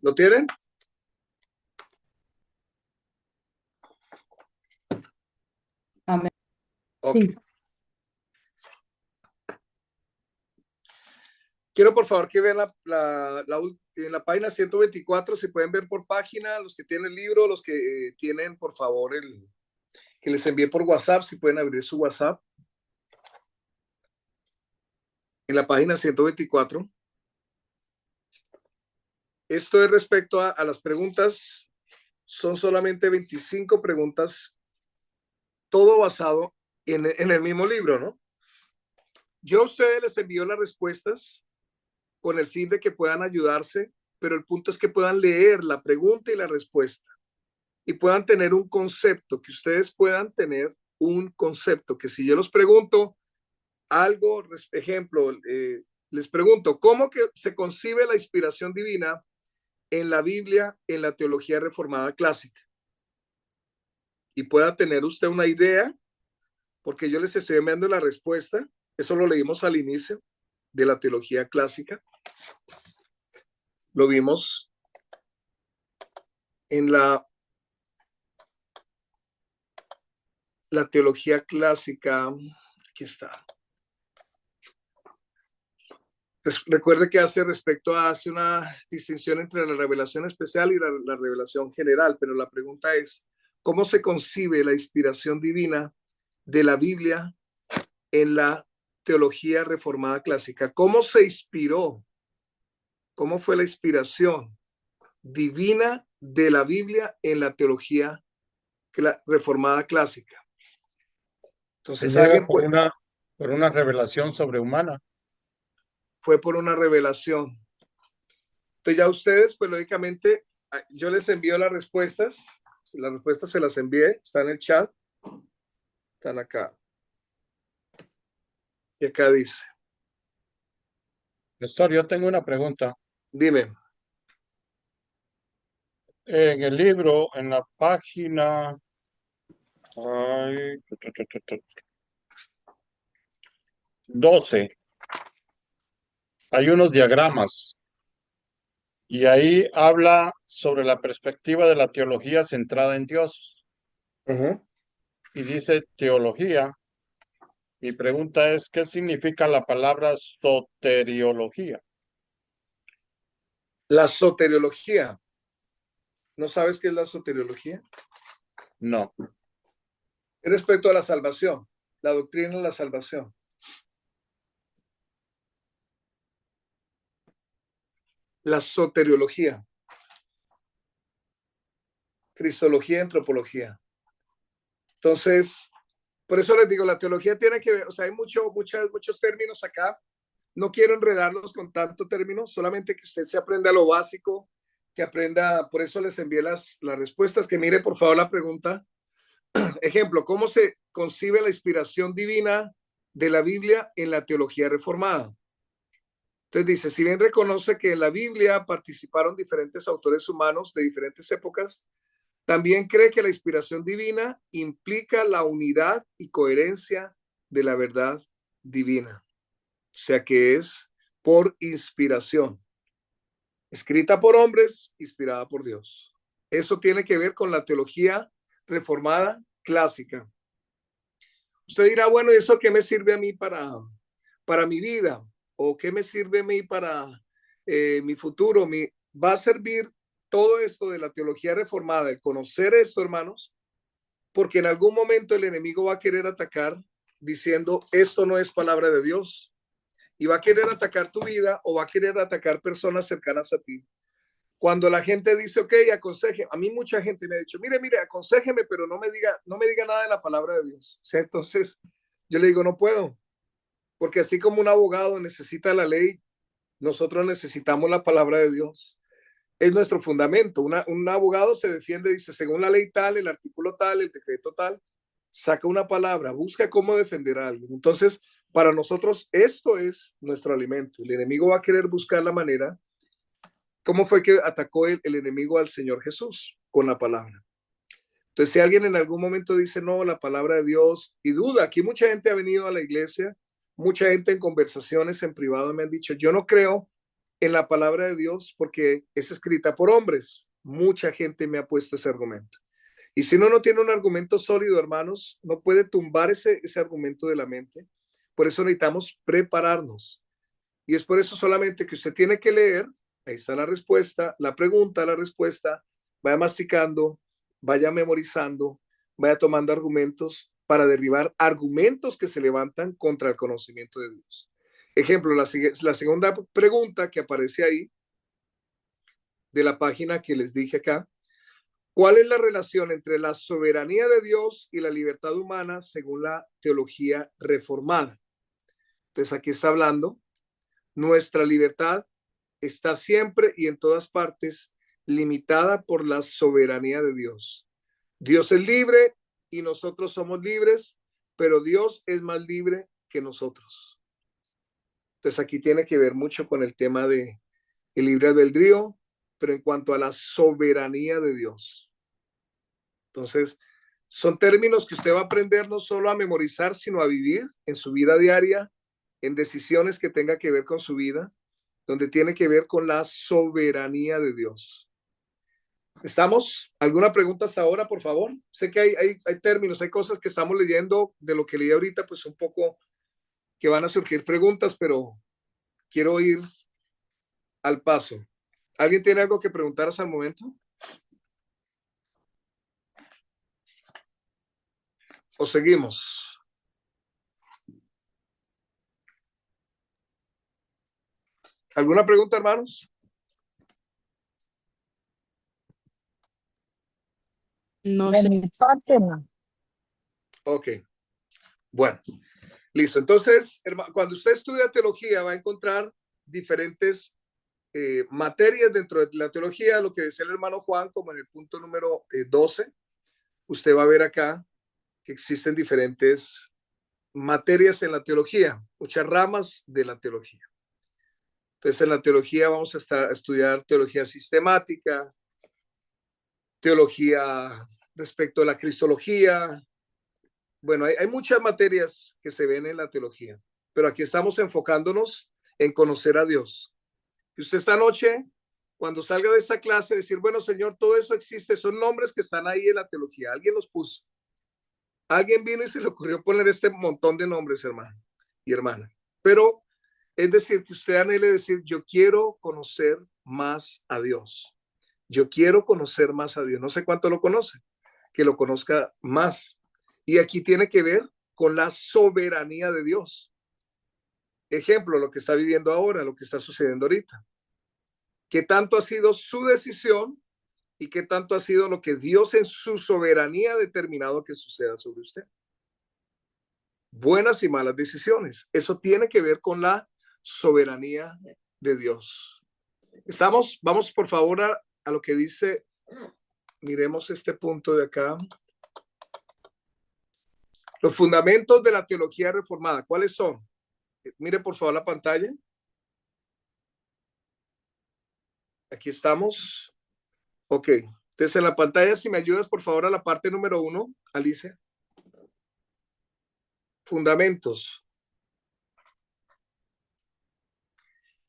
¿lo tienen? Amén. Okay. Sí. Quiero por favor que vean en la página 124, si pueden ver por página, los que tienen el libro, los que tienen por favor que les envié por WhatsApp, si pueden abrir su WhatsApp. En la página 124. Esto es respecto a las preguntas. Son solamente 25 preguntas, todo basado en el mismo libro, ¿no? Yo a ustedes les envío las respuestas con el fin de que puedan ayudarse, pero el punto es que puedan leer la pregunta y la respuesta y puedan tener un concepto, que ustedes puedan tener un concepto, que si yo los pregunto algo, ejemplo, les pregunto, ¿cómo que se concibe la inspiración divina en la Biblia, en la teología reformada clásica? Y pueda tener usted una idea, porque yo les estoy enviando la respuesta, eso lo leímos al inicio de la teología clásica, lo vimos en la teología clásica, aquí está. Pues recuerde que hace una distinción entre la revelación especial y la revelación general, pero la pregunta es, ¿cómo se concibe la inspiración divina de la Biblia en la teología reformada clásica? ¿Cómo se inspiró? ¿Cómo fue la inspiración divina de la Biblia en la teología reformada clásica? Entonces, alguien por una revelación sobrehumana. fue por una revelación. Entonces ya ustedes, pues lógicamente, yo les envío las respuestas se las envié, está en el chat, están acá. Y acá dice. Néstor, yo tengo una pregunta. Dime. En el libro, en la página 12, hay unos diagramas y ahí habla sobre la perspectiva de la teología centrada en Dios. Y dice teología. Mi pregunta es, ¿qué significa la palabra soteriología? La soteriología. ¿No sabes qué es la soteriología? No. Es respecto a la salvación, la doctrina de la salvación. La soteriología. Cristología y antropología. Entonces, por eso les digo, la teología tiene que ver, o sea, hay muchos términos acá. No quiero enredarlos con tanto término, solamente que usted se aprenda lo básico, que aprenda, por eso les envié las respuestas, que mire por favor la pregunta. Ejemplo, ¿cómo se concibe la inspiración divina de la Biblia en la teología reformada? Entonces dice, si bien reconoce que en la Biblia participaron diferentes autores humanos de diferentes épocas, también cree que la inspiración divina implica la unidad y coherencia de la verdad divina. O sea que es por inspiración. escrita por hombres, inspirada por Dios. Eso tiene que ver con la teología reformada clásica. Usted dirá, bueno, ¿eso qué me sirve a mí para mi vida? ¿O qué me sirve a mí para mi futuro? Va a servir todo esto de la teología reformada, el conocer esto, hermanos, porque en algún momento el enemigo va a querer atacar diciendo, esto no es palabra de Dios. Y va a querer atacar tu vida o va a querer atacar personas cercanas a ti. Cuando la gente dice, ok, aconseje, a mí mucha gente me ha dicho, mire, aconsejeme, pero no me diga nada de la palabra de Dios. O sea, entonces yo le digo, no puedo, porque así como un abogado necesita la ley, nosotros necesitamos la palabra de Dios. Es nuestro fundamento. Un abogado se defiende, dice, según la ley tal, el artículo tal, el decreto tal, saca una palabra, busca cómo defender a alguien. Entonces, para nosotros esto es nuestro alimento. El enemigo va a querer buscar la manera. ¿Cómo fue que atacó el enemigo al Señor Jesús? Con la palabra. Entonces, si alguien en algún momento dice, no, la palabra de Dios, y duda, aquí mucha gente ha venido a la iglesia, mucha gente en conversaciones en privado me han dicho, yo no creo en la palabra de Dios porque es escrita por hombres. Mucha gente me ha puesto ese argumento. Y si uno no tiene un argumento sólido, hermanos, no puede tumbar ese argumento de la mente. Por eso necesitamos prepararnos. Y es por eso solamente que usted tiene que leer. Ahí está la respuesta, la pregunta, la respuesta. Vaya masticando, vaya memorizando, vaya tomando argumentos para derribar argumentos que se levantan contra el conocimiento de Dios. Ejemplo, la segunda pregunta que aparece ahí de la página que les dije acá. ¿Cuál es la relación entre la soberanía de Dios y la libertad humana según la teología reformada? Entonces aquí está hablando, nuestra libertad está siempre y en todas partes limitada por la soberanía de Dios. Dios es libre y nosotros somos libres, pero Dios es más libre que nosotros. Entonces aquí tiene que ver mucho con el tema de el libre albedrío, pero en cuanto a la soberanía de Dios. Entonces, son términos que usted va a aprender no solo a memorizar, sino a vivir en su vida diaria, en decisiones que tenga que ver con su vida, donde tiene que ver con la soberanía de Dios. ¿Estamos? ¿Alguna pregunta hasta ahora, por favor? Sé que hay términos, hay cosas que estamos leyendo de lo que leí ahorita, pues un poco que van a surgir preguntas, pero quiero ir al paso. ¿Alguien tiene algo que preguntar hasta el momento? ¿O seguimos? ¿Alguna pregunta, hermanos? No De sé. mi parte, no. Ok. Bueno, listo. Entonces, cuando usted estudia teología, va a encontrar diferentes materias dentro de la teología, lo que decía el hermano Juan, como en el punto número 12. Usted va a ver acá que existen diferentes materias en la teología, muchas ramas de la teología. Entonces, en la teología vamos a estudiar teología sistemática, teología respecto a la cristología. Bueno, hay muchas materias que se ven en la teología, pero aquí estamos enfocándonos en conocer a Dios. Y usted esta noche, cuando salga de esta clase, decir, bueno, Señor, todo eso existe, son nombres que están ahí en la teología, alguien los puso. Alguien vino y se le ocurrió poner este montón de nombres, hermano y hermana. Pero es decir, que usted anhele decir, yo quiero conocer más a Dios. Yo quiero conocer más a Dios. No sé cuánto lo conoce, que lo conozca más. Y aquí tiene que ver con la soberanía de Dios. Ejemplo, lo que está viviendo ahora, lo que está sucediendo ahorita. ¿Qué tanto ha sido su decisión y qué tanto ha sido lo que Dios en su soberanía ha determinado que suceda sobre usted? Buenas y malas decisiones. Eso tiene que ver con la soberanía de Dios. ¿Estamos? Vamos por favor a lo que dice. Miremos este punto de acá. Los fundamentos de la teología reformada. ¿Cuáles son? Mire por favor la pantalla. Aquí estamos. Ok. Entonces en la pantalla, si me ayudas por favor a la parte número 1, Alicia. Fundamentos.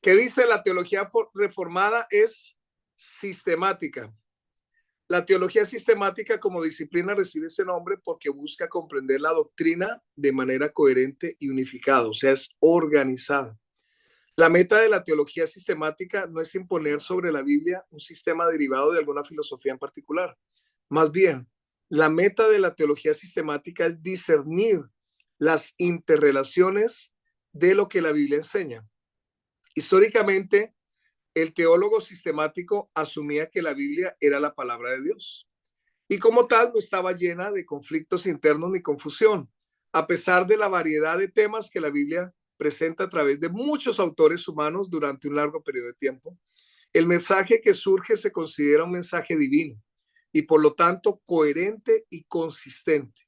¿Qué dice la teología reformada? Es sistemática. La teología sistemática como disciplina recibe ese nombre porque busca comprender la doctrina de manera coherente y unificada, o sea, es organizada. La meta de la teología sistemática no es imponer sobre la Biblia un sistema derivado de alguna filosofía en particular. Más bien, la meta de la teología sistemática es discernir las interrelaciones de lo que la Biblia enseña. Históricamente, el teólogo sistemático asumía que la Biblia era la palabra de Dios y como tal no estaba llena de conflictos internos ni confusión, a pesar de la variedad de temas que la Biblia presenta a través de muchos autores humanos durante un largo periodo de tiempo. El mensaje que surge se considera un mensaje divino y por lo tanto coherente y consistente.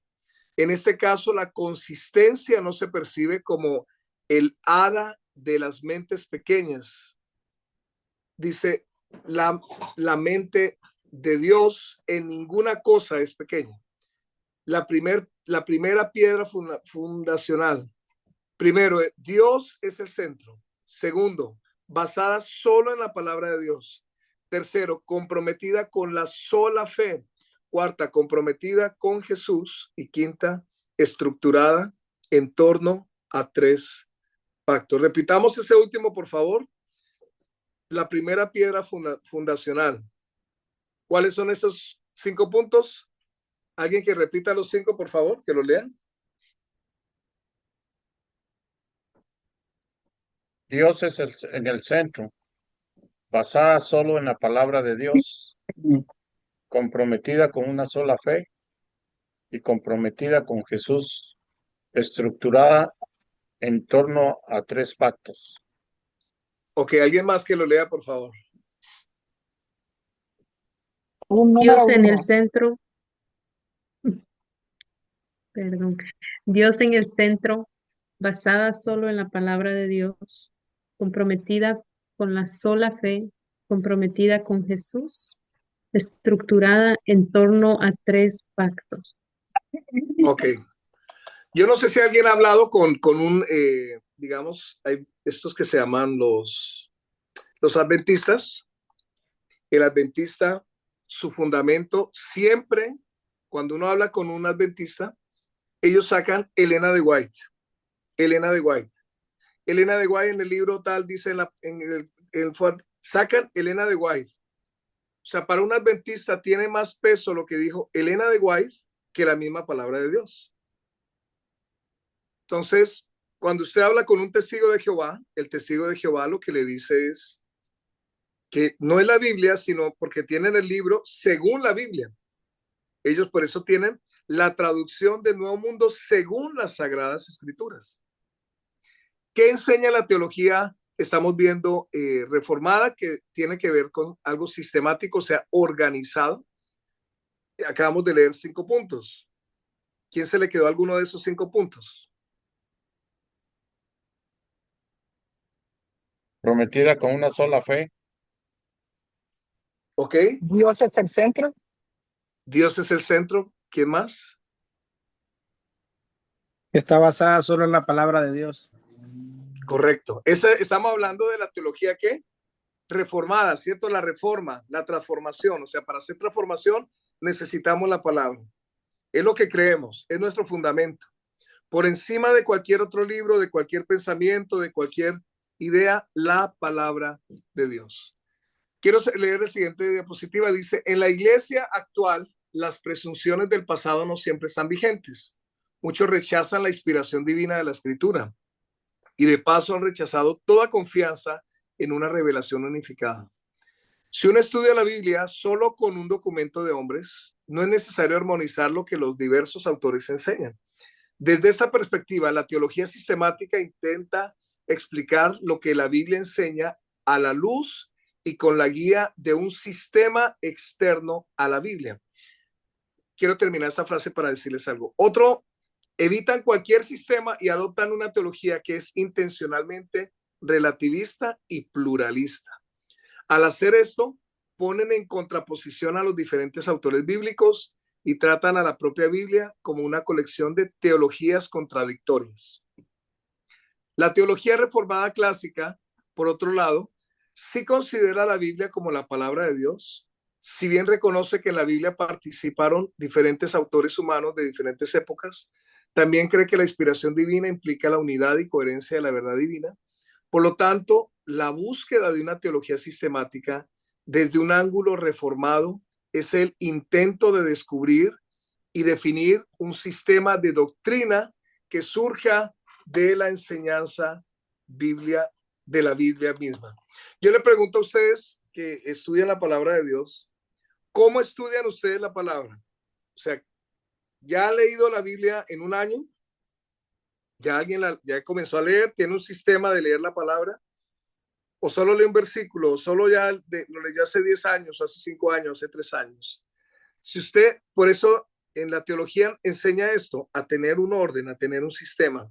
En este caso, la consistencia no se percibe como el hada de las mentes pequeñas. Dice, la mente de Dios en ninguna cosa es pequeña. La primera piedra fundacional. Primero, Dios es el centro. Segundo, basada solo en la palabra de Dios. Tercero, comprometida con la sola fe. Cuarta, comprometida con Jesús. Y quinta, estructurada en torno a 3 pactos. Repitamos ese último, por favor. La primera piedra fundacional. ¿Cuáles son esos 5 puntos? ¿Alguien que repita los 5, por favor? Que lo lean. Dios es en el centro, basada solo en la palabra de Dios, comprometida con una sola fe y comprometida con Jesús, estructurada en torno a 3 pactos. Ok, alguien más que lo lea, por favor. Un número Dios en el 1. centro, perdón. Dios en el centro, basada solo en la palabra de Dios, comprometida con la sola fe, comprometida con Jesús, estructurada en torno a 3 pactos. Ok. Yo no sé si alguien ha hablado con un, digamos, hay estos que se llaman los adventistas. El adventista, su fundamento, siempre, cuando uno habla con un adventista, ellos sacan Elena de White. Elena de White. Elena de White en el libro tal dice, sacan Elena de White. O sea, para un adventista tiene más peso lo que dijo Elena de White que la misma palabra de Dios. Entonces, cuando usted habla con un testigo de Jehová, el testigo de Jehová lo que le dice es que no es la Biblia, sino porque tienen el libro según la Biblia. Ellos por eso tienen la traducción del Nuevo Mundo según las Sagradas Escrituras. ¿Qué enseña la teología? Estamos viendo reformada, que tiene que ver con algo sistemático, o sea, organizado. Acabamos de leer 5 puntos. ¿Quién se le quedó alguno de esos 5 puntos? Prometida con una sola fe. Ok. Dios es el centro. Dios es el centro. ¿Quién más? Está basada solo en la palabra de Dios. Correcto. Estamos hablando de la teología ¿qué? Reformada, ¿cierto? La reforma, la transformación. O sea, para hacer transformación necesitamos la palabra. Es lo que creemos, es nuestro fundamento. Por encima de cualquier otro libro, de cualquier pensamiento, de cualquier idea, la palabra de Dios. Quiero leer la siguiente diapositiva. Dice, en la iglesia actual, las presunciones del pasado no siempre están vigentes. Muchos rechazan la inspiración divina de la escritura y de paso han rechazado toda confianza en una revelación unificada. Si uno estudia la Biblia solo con un documento de hombres, no es necesario armonizar lo que los diversos autores enseñan. Desde esta perspectiva, la teología sistemática intenta explicar lo que la Biblia enseña a la luz y con la guía de un sistema externo a la Biblia. Quiero terminar esta frase para decirles algo. Evitan cualquier sistema y adoptan una teología que es intencionalmente relativista y pluralista. Al hacer esto, ponen en contraposición a los diferentes autores bíblicos y tratan a la propia Biblia como una colección de teologías contradictorias. La teología reformada clásica por otro lado, sí considera la Biblia como la palabra de Dios, si bien reconoce que en la Biblia participaron diferentes autores humanos de diferentes épocas, también cree que la inspiración divina implica la unidad y coherencia de la verdad divina. Por lo tanto, la búsqueda de una teología sistemática desde un ángulo reformado es el intento de descubrir y definir un sistema de doctrina que surja de la enseñanza de la Biblia misma. Yo le pregunto a ustedes que estudian la palabra de Dios, ¿cómo estudian ustedes la palabra? O sea, ¿ya ha leído la Biblia en un año? ¿Ya alguien ya comenzó a leer? ¿Tiene un sistema de leer la palabra? ¿O solo lee un versículo? ¿O solo ya lo leyó hace 10 años, hace 5 años, hace 3 años? Si usted, por eso en la teología enseña esto, a tener un orden, a tener un sistema.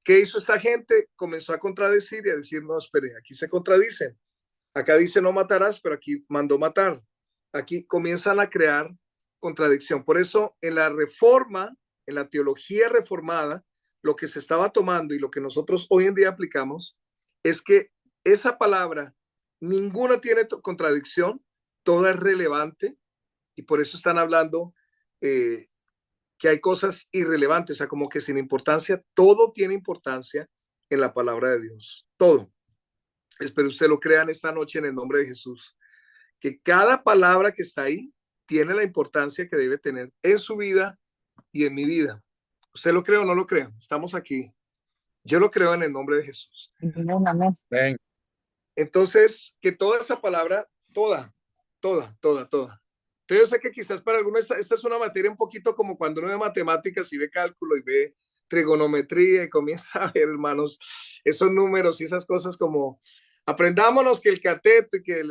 ¿Qué hizo esta gente? Comenzó a contradecir y a decir, no, espere, aquí se contradicen. Acá dice no matarás, pero aquí mandó matar. Aquí comienzan a crear contradicción. Por eso en la reforma, en la teología reformada, lo que se estaba tomando y lo que nosotros hoy en día aplicamos es que esa palabra, ninguna tiene contradicción, toda es relevante y por eso están hablando que hay cosas irrelevantes, o sea, como que sin importancia, todo tiene importancia en la palabra de Dios, todo. Espero usted lo crean esta noche en el nombre de Jesús, que cada palabra que está ahí tiene la importancia que debe tener en su vida y en mi vida. ¿Usted lo cree o no lo cree? Estamos aquí. Yo lo creo en el nombre de Jesús. Amén, amén. Ven. Entonces, que toda esa palabra, toda. Entonces, yo sé que quizás para algunos esta es una materia un poquito como cuando uno ve matemáticas y ve cálculo y ve trigonometría y comienza a ver, hermanos, esos números y esas cosas como aprendámonos que el cateto y que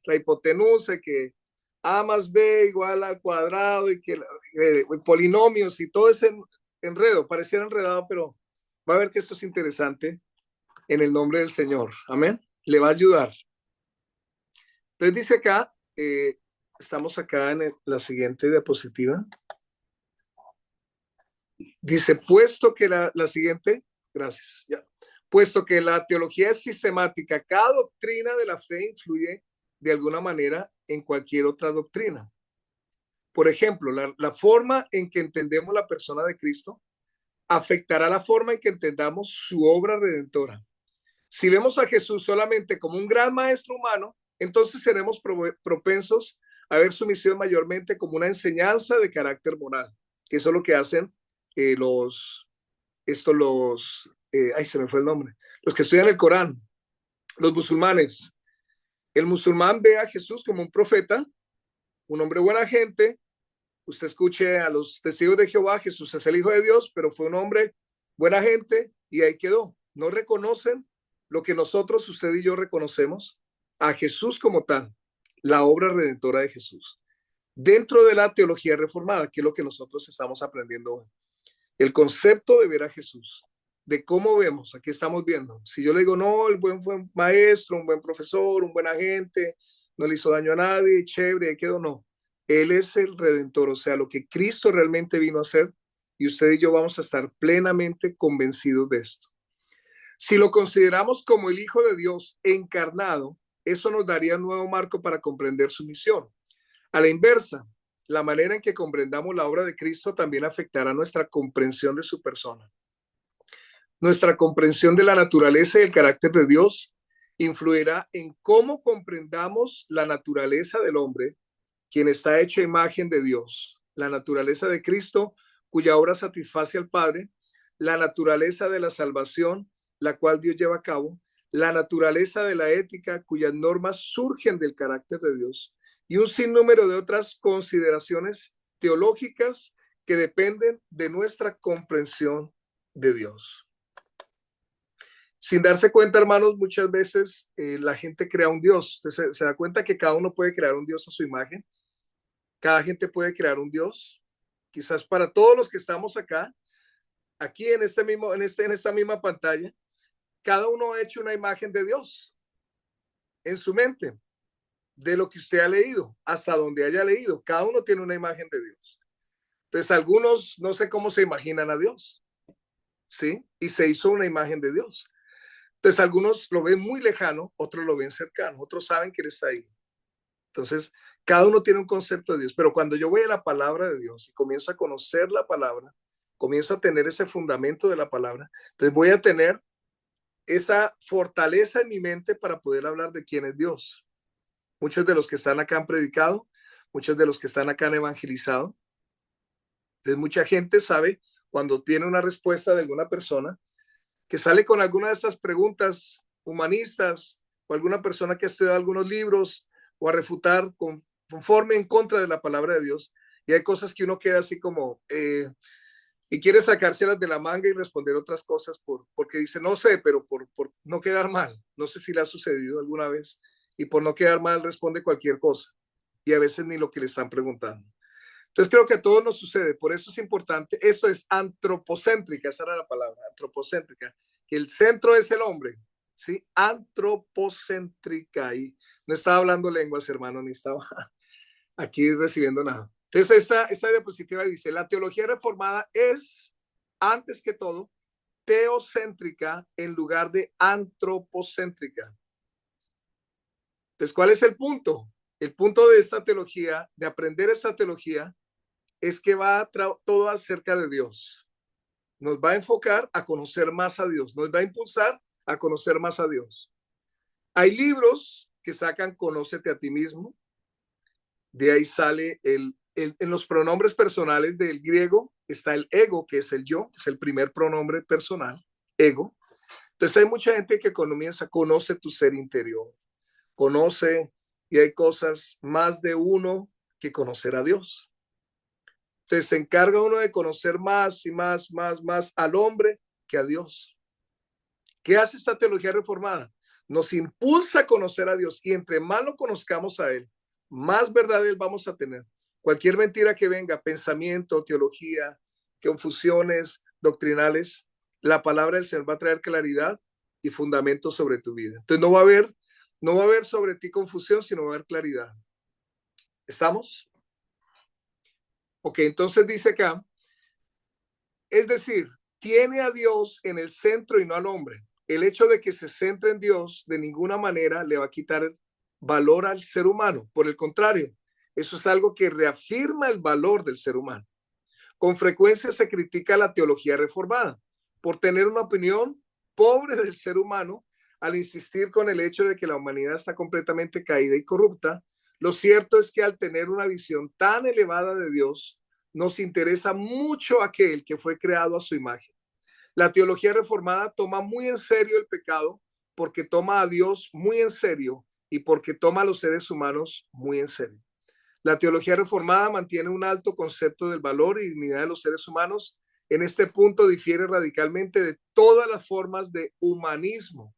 la hipotenusa, que A más B igual al cuadrado y que polinomios y todo ese enredo, pareciera enredado, pero va a ver que esto es interesante en el nombre del Señor. Amén. Le va a ayudar. Entonces dice acá, estamos acá en la siguiente diapositiva. Dice, puesto que la siguiente, gracias, ya. Puesto que la teología es sistemática, cada doctrina de la fe influye de alguna manera en cualquier otra doctrina. Por ejemplo, la forma en que entendemos la persona de Cristo afectará la forma en que entendamos su obra redentora. Si vemos a Jesús solamente como un gran maestro humano, entonces seremos propensos a ver su misión mayormente como una enseñanza de carácter moral, que eso es lo que hacen se me fue el nombre, los que estudian el Corán, los musulmanes. El musulmán ve a Jesús como un profeta, un hombre buena gente. Usted escuche a los testigos de Jehová, Jesús es el Hijo de Dios, pero fue un hombre buena gente y ahí quedó. No reconocen lo que nosotros, usted y yo reconocemos, a Jesús como tal, la obra redentora de Jesús. Dentro de la teología reformada, que es lo que nosotros estamos aprendiendo hoy. El concepto de ver a Jesús, de cómo vemos, aquí estamos viendo. Si yo le digo, no, el buen fue un maestro, un buen profesor, un buen agente, no le hizo daño a nadie, chévere, ahí quedó, no. Él es el redentor, o sea, lo que Cristo realmente vino a hacer, y usted y yo vamos a estar plenamente convencidos de esto. Si lo consideramos como el Hijo de Dios encarnado, eso nos daría un nuevo marco para comprender su misión. A la inversa, la manera en que comprendamos la obra de Cristo también afectará nuestra comprensión de su persona. Nuestra comprensión de la naturaleza y el carácter de Dios influirá en cómo comprendamos la naturaleza del hombre, quien está hecho a imagen de Dios, la naturaleza de Cristo, cuya obra satisface al Padre, la naturaleza de la salvación, la cual Dios lleva a cabo, la naturaleza de la ética, cuyas normas surgen del carácter de Dios, y un sinnúmero de otras consideraciones teológicas que dependen de nuestra comprensión de Dios. Sin darse cuenta, hermanos, muchas veces la gente crea un Dios. Se da cuenta que cada uno puede crear un Dios a su imagen. Cada gente puede crear un Dios. Quizás para todos los que estamos acá, aquí en esta misma pantalla, cada uno ha hecho una imagen de Dios en su mente, de lo que usted ha leído, hasta donde haya leído. Cada uno tiene una imagen de Dios. Entonces, algunos no sé cómo se imaginan a Dios, ¿sí? Y se hizo una imagen de Dios. Entonces algunos lo ven muy lejano, otros lo ven cercano, otros saben que Él está ahí. Entonces, cada uno tiene un concepto de Dios, pero cuando yo voy a la palabra de Dios y comienzo a conocer la palabra, comienzo a tener ese fundamento de la palabra, entonces voy a tener esa fortaleza en mi mente para poder hablar de quién es Dios. Muchos de los que están acá han predicado, muchos de los que están acá han evangelizado. Entonces, mucha gente sabe cuando tiene una respuesta de alguna persona que sale con alguna de estas preguntas humanistas o alguna persona que ha estudiado algunos libros o a refutar conforme en contra de la palabra de Dios. Y hay cosas que uno queda así como, y quiere sacárselas de la manga y responder otras cosas porque dice, no sé, pero por no quedar mal. No sé si le ha sucedido alguna vez. Y por no quedar mal responde cualquier cosa. Y a veces ni lo que le están preguntando. Entonces creo que a todos nos sucede. Por eso es importante. Eso es antropocéntrica. Esa era la palabra, antropocéntrica. Que el centro es el hombre. ¿Sí? Antropocéntrica. Y no estaba hablando lenguas, hermano, ni estaba aquí recibiendo nada. Entonces, esta diapositiva dice, la teología reformada es, antes que todo, teocéntrica en lugar de antropocéntrica. Entonces, ¿cuál es el punto? El punto de esta teología, de aprender esta teología, es que va todo acerca de Dios. Nos va a enfocar a conocer más a Dios, nos va a impulsar a conocer más a Dios. Hay libros que sacan Conócete a ti mismo. De ahí sale en los pronombres personales del griego está el ego, que es el yo, es el primer pronombre personal, ego. Entonces hay mucha gente que comienza, conoce tu ser interior, conoce, y hay cosas más de uno que conocer a Dios. Entonces se encarga uno de conocer más y más al hombre que a Dios. ¿Qué hace esta teología reformada? Nos impulsa a conocer a Dios y entre más lo conozcamos a Él, más verdad de Él vamos a tener. Cualquier mentira que venga, pensamiento, teología, confusiones doctrinales, la palabra del Señor va a traer claridad y fundamento sobre tu vida. Entonces no va a haber sobre ti confusión, sino va a haber claridad. ¿Estamos? Ok, entonces dice acá, es decir, tiene a Dios en el centro y no al hombre. El hecho de que se centre en Dios de ninguna manera le va a quitar valor al ser humano. Por el contrario, eso es algo que reafirma el valor del ser humano. Con frecuencia se critica la teología reformada por tener una opinión pobre del ser humano al insistir con el hecho de que la humanidad está completamente caída y corrupta. Lo cierto es que al tener una visión tan elevada de Dios, nos interesa mucho aquel que fue creado a su imagen. La teología reformada toma muy en serio el pecado porque toma a Dios muy en serio y porque toma a los seres humanos muy en serio. La teología reformada mantiene un alto concepto del valor y dignidad de los seres humanos. En este punto difiere radicalmente de todas las formas de humanismo,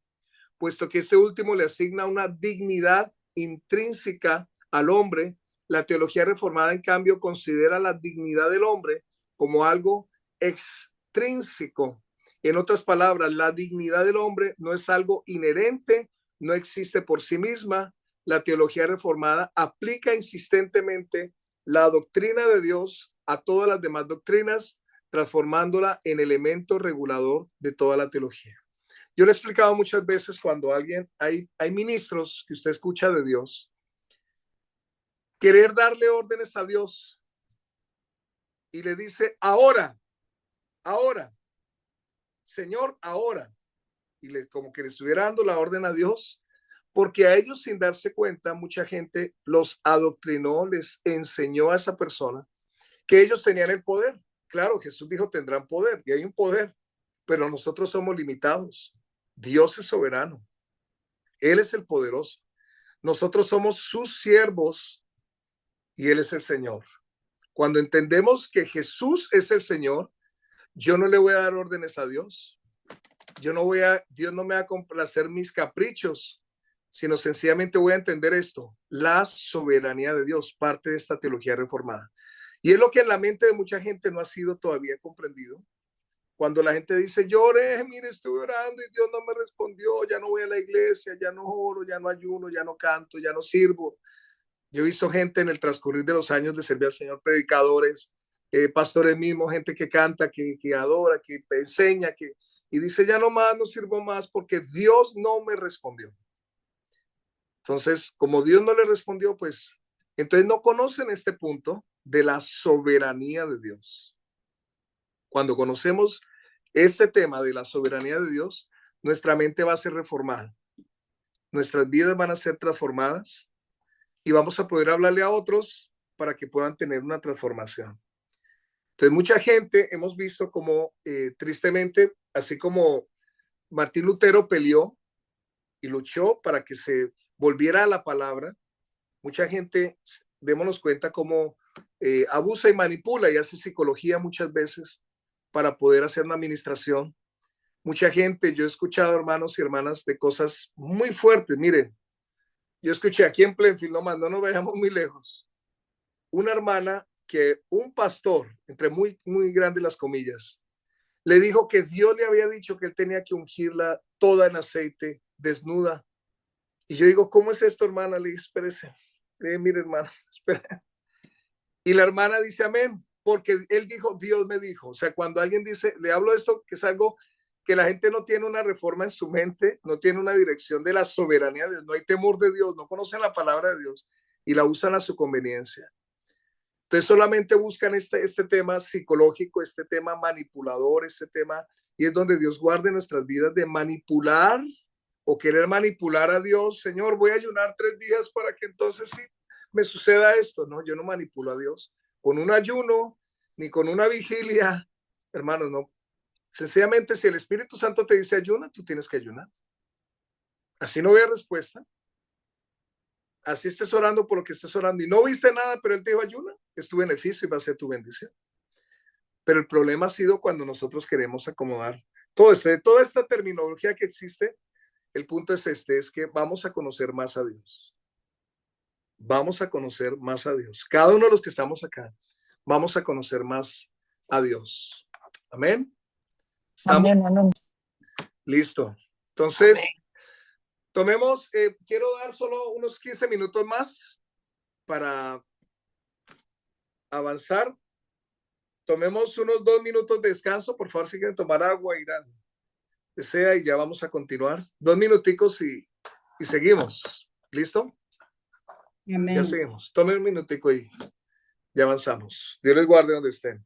puesto que este último le asigna una dignidad intrínseca al hombre. La teología reformada, en cambio, considera la dignidad del hombre como algo extrínseco. En otras palabras, la dignidad del hombre no es algo inherente, no existe por sí misma. La teología reformada aplica insistentemente la doctrina de Dios a todas las demás doctrinas, transformándola en elemento regulador de toda la teología. Yo le he explicado muchas veces cuando hay ministros que usted escucha de Dios, querer darle órdenes a Dios y le dice, ahora, Señor, ahora. Y como que le estuviera dando la orden a Dios, porque a ellos sin darse cuenta, mucha gente los adoctrinó, les enseñó a esa persona que ellos tenían el poder. Claro, Jesús dijo, tendrán poder, y hay un poder, pero nosotros somos limitados. Dios es soberano. Él es el poderoso. Nosotros somos sus siervos y Él es el Señor. Cuando entendemos que Jesús es el Señor, yo no le voy a dar órdenes a Dios. Dios no me va a complacer mis caprichos, sino sencillamente voy a entender esto, la soberanía de Dios, parte de esta teología reformada. Y es lo que en la mente de mucha gente no ha sido todavía comprendido. Cuando la gente dice, yo oré, mire, estuve orando y Dios no me respondió, ya no voy a la iglesia, ya no oro, ya no ayuno, ya no canto, ya no sirvo. Yo he visto gente en el transcurrir de los años de servir al Señor, predicadores, pastores mismos, gente que canta, que adora, que enseña, y dice, ya no más, no sirvo más porque Dios no me respondió. Entonces, como Dios no le respondió, pues, entonces no conocen este punto de la soberanía de Dios. Cuando conocemos este tema de la soberanía de Dios, nuestra mente va a ser reformada, nuestras vidas van a ser transformadas y vamos a poder hablarle a otros para que puedan tener una transformación. Entonces, mucha gente hemos visto como tristemente, así como Martín Lutero peleó y luchó para que se volviera a la palabra, mucha gente, démonos cuenta cómo abusa y manipula y hace psicología muchas veces para poder hacer una administración. Mucha gente, yo he escuchado hermanos y hermanas de cosas muy fuertes. Miren, yo escuché aquí en Plainfield, nomás no nos vayamos muy lejos, una hermana que un pastor, entre muy, muy grandes las comillas, le dijo que Dios le había dicho que él tenía que ungirla toda en aceite, desnuda. Y yo digo, ¿cómo es esto, hermana? Le dije, espérese. Mire, hermana, espérese. Y la hermana dice, amén, porque él dijo, Dios me dijo. O sea, cuando alguien dice, le hablo de esto, que es algo que la gente no tiene una reforma en su mente, no tiene una dirección de la soberanía de Dios, no hay temor de Dios, no conocen la palabra de Dios y la usan a su conveniencia. Entonces solamente buscan este tema psicológico, este tema manipulador, este tema, y es donde Dios guarde nuestras vidas de manipular o querer manipular a Dios. Señor, voy a ayunar 3 días para que entonces sí me suceda esto. No, yo no manipulo a Dios con un ayuno ni con una vigilia. Hermanos, no. Sencillamente, si el Espíritu Santo te dice ayuna, tú tienes que ayunar. Así no vea respuesta. Así estés orando por lo que estés orando y no viste nada, pero Él te dijo ayuna, es tu beneficio y va a ser tu bendición. Pero el problema ha sido cuando nosotros queremos acomodar todo esto, toda esta terminología que existe. El punto es es que vamos a conocer más a Dios. Vamos a conocer más a Dios. Cada uno de los que estamos acá, vamos a conocer más a Dios. Amén. ¿Estamos? Amén, amén. Listo. Entonces, tomemos, quiero dar solo unos 15 minutos más para avanzar. Tomemos unos 2 minutos de descanso. Por favor, si quieren tomar agua, irán. Desea y ya vamos a continuar. 2 minuticos y seguimos. ¿Listo? Amén. Ya seguimos. Tomen un minutico y ya avanzamos. Dios les guarde donde estén.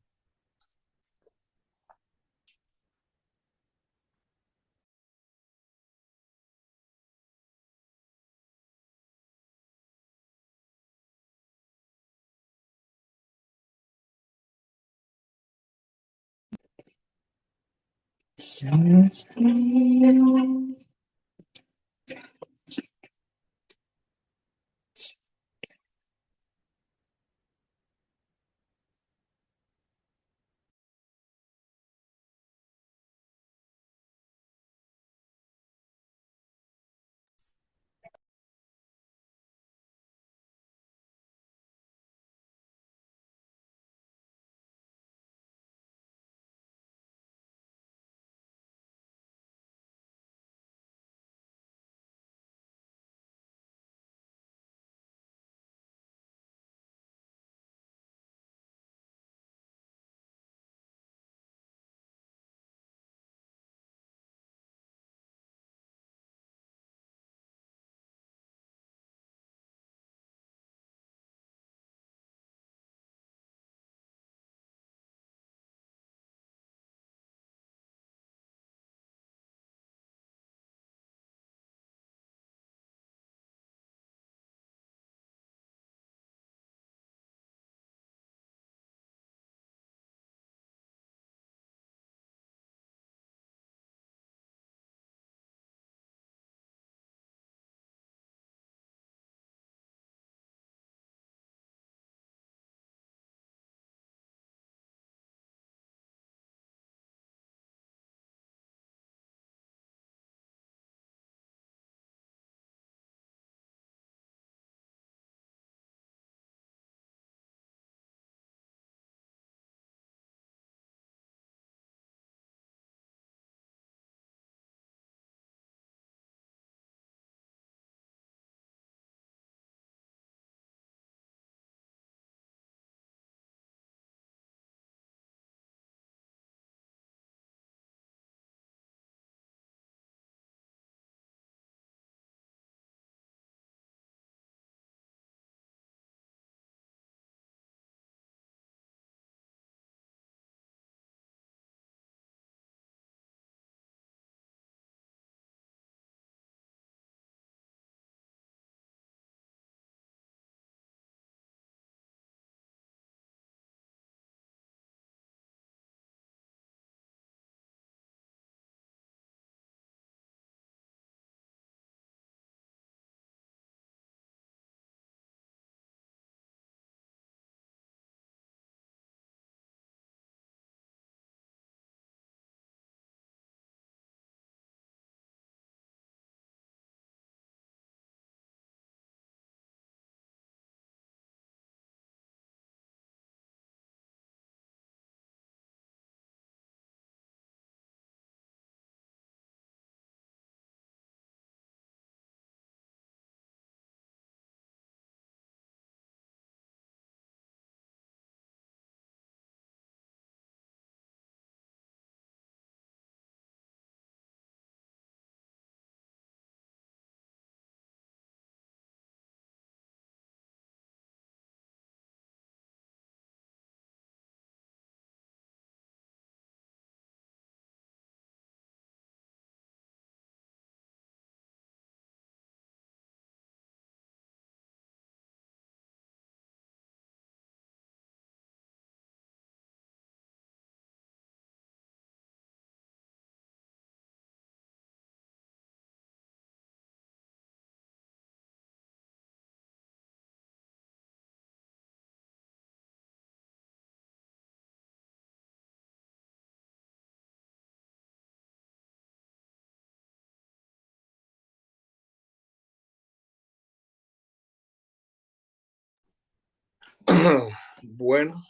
Bueno,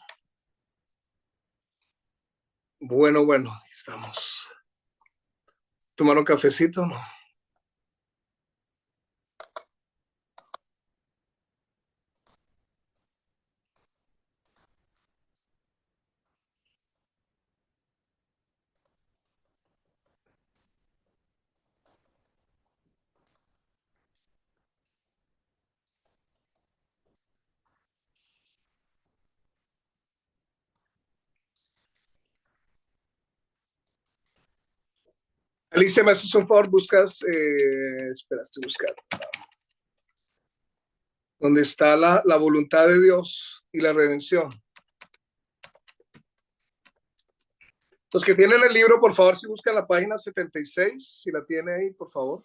aquí estamos. ¿Tomar un cafecito? No. Alicia, me haces un favor, buscas, espera, estoy buscando. ¿Dónde está la voluntad de Dios y la redención? Los que tienen el libro, por favor, si buscan la página 76, si la tiene ahí, por favor.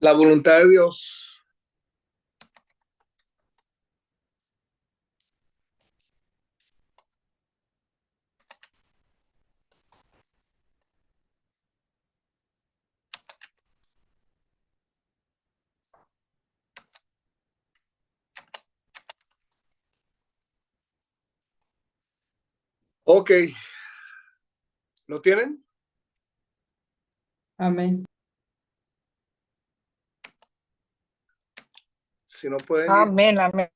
La voluntad de Dios. Ok. ¿Lo tienen? Amén. Si no pueden ir. Amén, amén.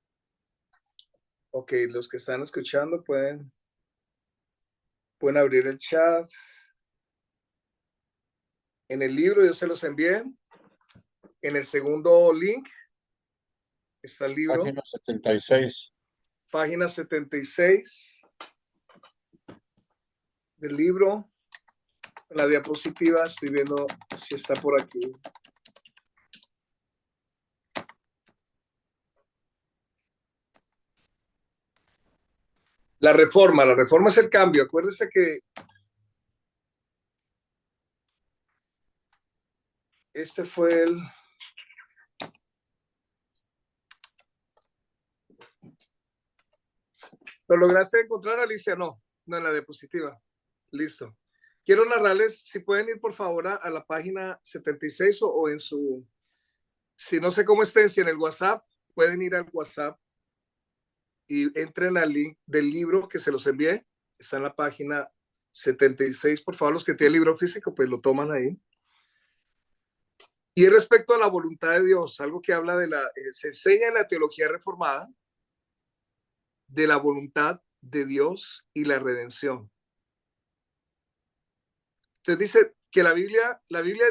Ok, los que están escuchando pueden abrir el chat. En el libro yo se los envié. En el segundo link está el libro. Página 76. Página 76 del libro. La diapositiva, estoy viendo si está por aquí. La reforma es el cambio. Acuérdense que este fue el... ¿Lo lograste encontrar, Alicia? No en la diapositiva. Listo. Quiero narrarles, si pueden ir por favor a la página 76 o en su... Si no sé cómo estén, si en el WhatsApp, pueden ir al WhatsApp y entren al link del libro que se los envié. Está en la página 76. Por favor, los que tienen el libro físico, pues lo toman ahí. Y respecto a la voluntad de Dios, algo que habla de se enseña en la teología reformada de la voluntad de Dios y la redención. Entonces dice que la Biblia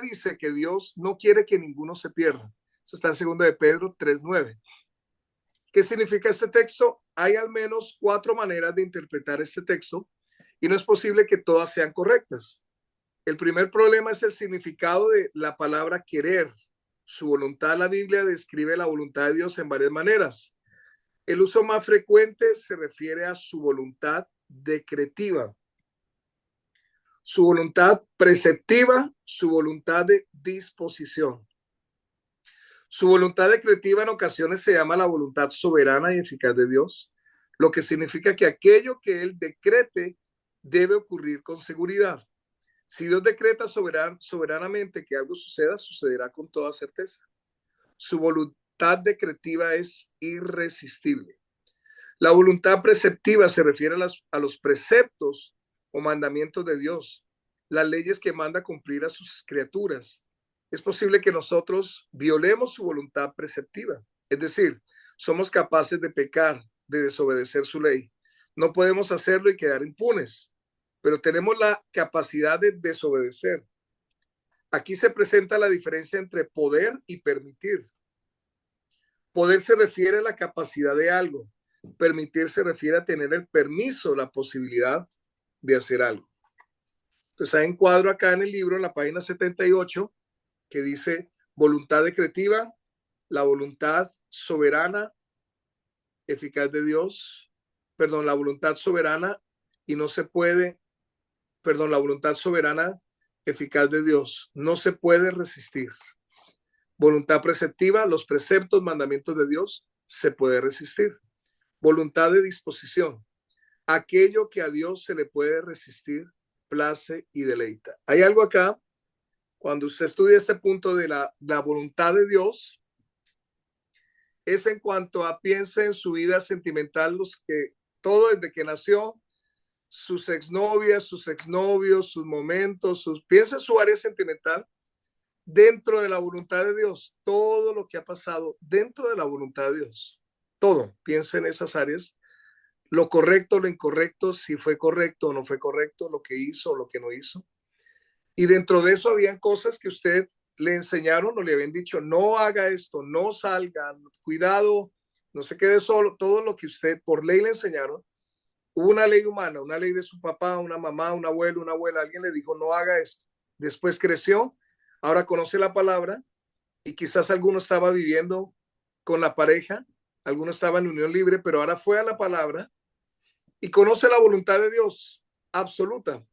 dice que Dios no quiere que ninguno se pierda. Eso está en 2 de Pedro 3:9. ¿Qué significa este texto? Hay al menos 4 maneras de interpretar este texto y no es posible que todas sean correctas. El primer problema es el significado de la palabra querer. Su voluntad, la Biblia describe la voluntad de Dios en varias maneras. El uso más frecuente se refiere a su voluntad decretiva, su voluntad preceptiva, su voluntad de disposición. Su voluntad decretiva en ocasiones se llama la voluntad soberana y eficaz de Dios, lo que significa que aquello que Él decrete debe ocurrir con seguridad. Si Dios decreta soberanamente que algo suceda, sucederá con toda certeza. Su voluntad decretiva es irresistible. La voluntad preceptiva se refiere a los preceptos o mandamientos de Dios, las leyes que manda cumplir a sus criaturas. Es posible que nosotros violemos su voluntad preceptiva, es decir, somos capaces de pecar, de desobedecer su ley. No podemos hacerlo y quedar impunes, pero tenemos la capacidad de desobedecer. Aquí se presenta la diferencia entre poder y permitir. Poder se refiere a la capacidad de algo. Permitir se refiere a tener el permiso, la posibilidad de hacer algo. Entonces hay un cuadro acá en el libro, en la página 78, que dice Voluntad decretiva, la voluntad soberana, eficaz de Dios, la voluntad soberana y no se puede, la voluntad soberana, eficaz de Dios, no se puede resistir. Voluntad preceptiva, los preceptos, mandamientos de Dios, se puede resistir. Voluntad de disposición, aquello que a Dios se le puede resistir, place y deleita. Hay algo acá, cuando usted estudia este punto de la voluntad de Dios, es en cuanto a piensa en su vida sentimental, todo desde que nació, sus exnovias, sus exnovios, sus momentos, piensa en su área sentimental dentro de la voluntad de Dios, todo lo que ha pasado dentro de la voluntad de Dios, todo, piensa en esas áreas, lo correcto, lo incorrecto, si fue correcto o no fue correcto, lo que hizo o lo que no hizo. Y dentro de eso habían cosas que usted le enseñaron o le habían dicho, no haga esto, no salga, cuidado, no se quede solo, todo lo que usted por ley le enseñaron. Hubo una ley humana, una ley de su papá, una mamá, un abuelo, una abuela, alguien le dijo, no haga esto. Después creció, ahora conoce la palabra y quizás alguno estaba viviendo con la pareja, alguno estaba en unión libre, pero ahora fue a la palabra y conoce la voluntad de Dios absoluta.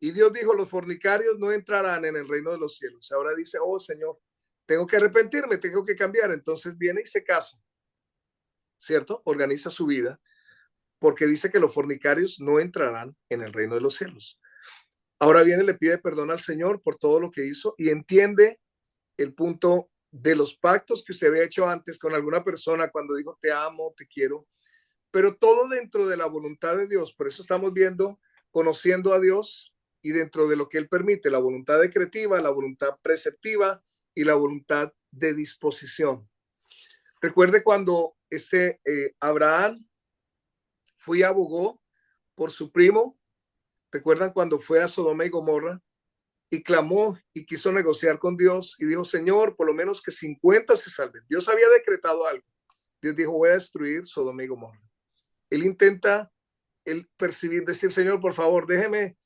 Y Dios dijo, los fornicarios no entrarán en el reino de los cielos. Ahora dice, oh Señor, tengo que arrepentirme, tengo que cambiar. Entonces viene y se casa, ¿cierto? Organiza su vida, porque dice que los fornicarios no entrarán en el reino de los cielos. Ahora viene, le pide perdón al Señor por todo lo que hizo y entiende el punto de los pactos que usted había hecho antes con alguna persona cuando dijo, te amo, te quiero, pero todo dentro de la voluntad de Dios. Por eso estamos viendo, conociendo a Dios y dentro de lo que Él permite, la voluntad decretiva, la voluntad preceptiva y la voluntad de disposición. Recuerde cuando Abraham fue y abogó por su primo. ¿Recuerdan cuando fue a Sodoma y Gomorra y clamó y quiso negociar con Dios y dijo, Señor, por lo menos que 50 se salven? Dios había decretado algo. Dios dijo, voy a destruir Sodoma y Gomorra. Él intenta percibir, decir, Señor, por favor, déjeme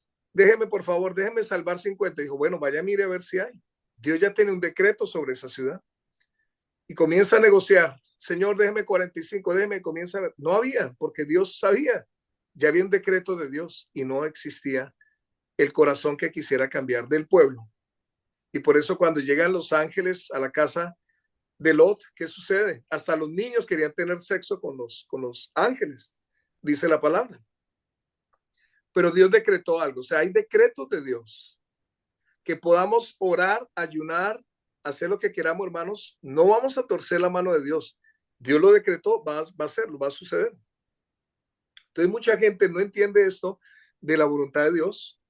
salvar 50. Dijo, bueno, vaya, mire a ver si hay. Dios ya tiene un decreto sobre esa ciudad. Y comienza a negociar. Señor, déjeme 45, comienza a ver. No había, porque Dios sabía. Ya había un decreto de Dios y no existía el corazón que quisiera cambiar del pueblo. Y por eso cuando llegan los ángeles a la casa de Lot, ¿qué sucede? Hasta los niños querían tener sexo con los ángeles, dice la palabra. Pero Dios decretó algo. O sea, hay decretos de Dios. Que podamos orar, ayunar, hacer lo que queramos, hermanos. No vamos a torcer la mano de Dios. Dios lo decretó, va a hacerlo, va a suceder. Entonces mucha gente no entiende esto de la voluntad de Dios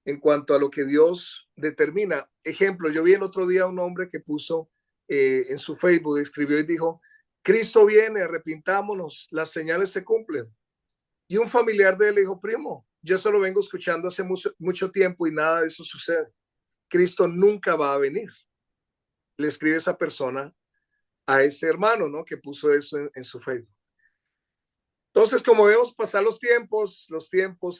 en cuanto a lo que Dios determina. Ejemplo, yo vi el otro día un hombre que puso en su Facebook, escribió y dijo, Cristo viene, arrepintámonos, las señales se cumplen. Y un familiar de él le dijo, primo, yo eso lo vengo escuchando hace mucho tiempo y nada de eso sucede. Cristo nunca va a venir. Le escribe esa persona a ese hermano, ¿no? Que puso eso en su Facebook. Entonces, como vemos pasar los tiempos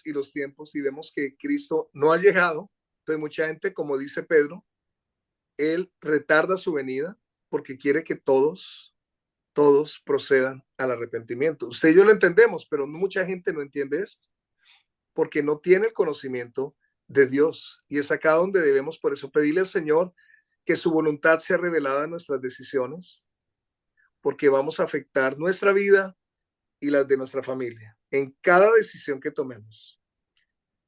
y vemos que Cristo no ha llegado, entonces mucha gente, como dice Pedro, él retarda su venida porque quiere que todos procedan al arrepentimiento. Usted y yo lo entendemos, pero mucha gente no entiende esto porque no tiene el conocimiento de Dios. Y es acá donde debemos, por eso, pedirle al Señor que su voluntad sea revelada en nuestras decisiones, porque vamos a afectar nuestra vida y las de nuestra familia, en cada decisión que tomemos,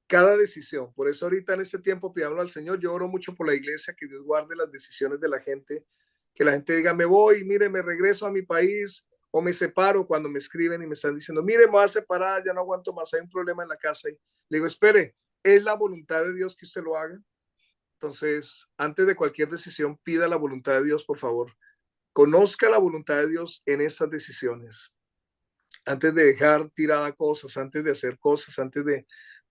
cada decisión. Por eso ahorita en este tiempo pidámosle al Señor, yo oro mucho por la iglesia, que Dios guarde las decisiones de la gente, que la gente diga, me voy, mire, me regreso a mi país, o me separo cuando me escriben y me están diciendo, mire, me voy a separar, ya no aguanto más, hay un problema en la casa. Y le digo, espere, ¿es la voluntad de Dios que usted lo haga? Entonces, antes de cualquier decisión, pida la voluntad de Dios, por favor. Conozca la voluntad de Dios en esas decisiones. Antes de dejar tirada cosas, antes de hacer cosas,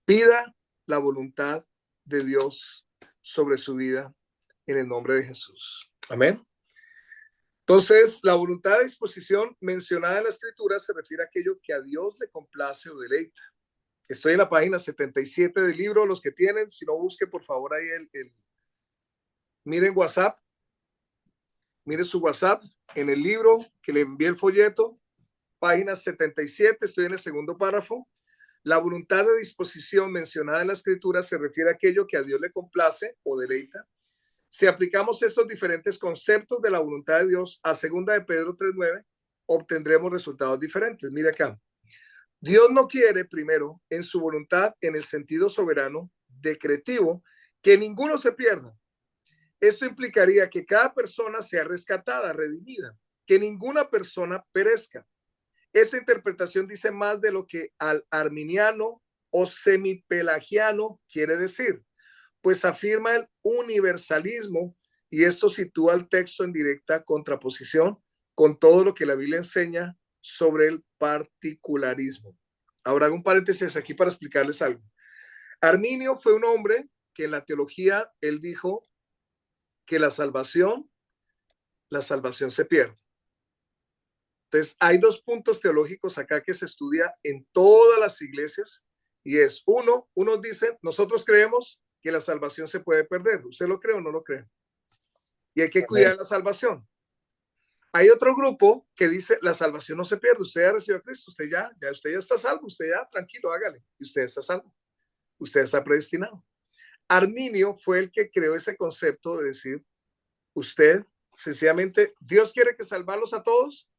pida la voluntad de Dios sobre su vida en el nombre de Jesús. Amén. Entonces, la voluntad de disposición mencionada en la Escritura se refiere a aquello que a Dios le complace o deleita. Estoy en la página 77 del libro, los que tienen, si no busque por favor ahí miren WhatsApp, Mire su WhatsApp en el libro que le envié el folleto, página 77, estoy en el segundo párrafo. La voluntad de disposición mencionada en la escritura se refiere a aquello que a Dios le complace o deleita. Si aplicamos estos diferentes conceptos de la voluntad de Dios a 2 de Pedro 3:9, obtendremos resultados diferentes. Mire acá. Dios no quiere, primero, en su voluntad, en el sentido soberano, decretivo, que ninguno se pierda. Esto implicaría que cada persona sea rescatada, redimida, que ninguna persona perezca. Esta interpretación dice más de lo que al arminiano o semipelagiano quiere decir, pues afirma el universalismo y esto sitúa al texto en directa contraposición con todo lo que la Biblia enseña sobre el particularismo. Ahora hago un paréntesis aquí para explicarles algo. Arminio fue un hombre que en la teología él dijo que la salvación se pierde. Entonces, hay dos puntos teológicos acá que se estudia en todas las iglesias y es unos dicen, nosotros creemos que la salvación se puede perder. ¿Usted lo cree o no lo cree? Y hay que cuidar la salvación. Hay otro grupo que dice, la salvación no se pierde. Usted ya recibió a Cristo, usted ya está salvo, usted ya tranquilo, hágale. Y usted está salvo. Usted está predestinado. Arminio fue el que creó ese concepto de decir, usted, sencillamente, Dios quiere que salvarlos a todos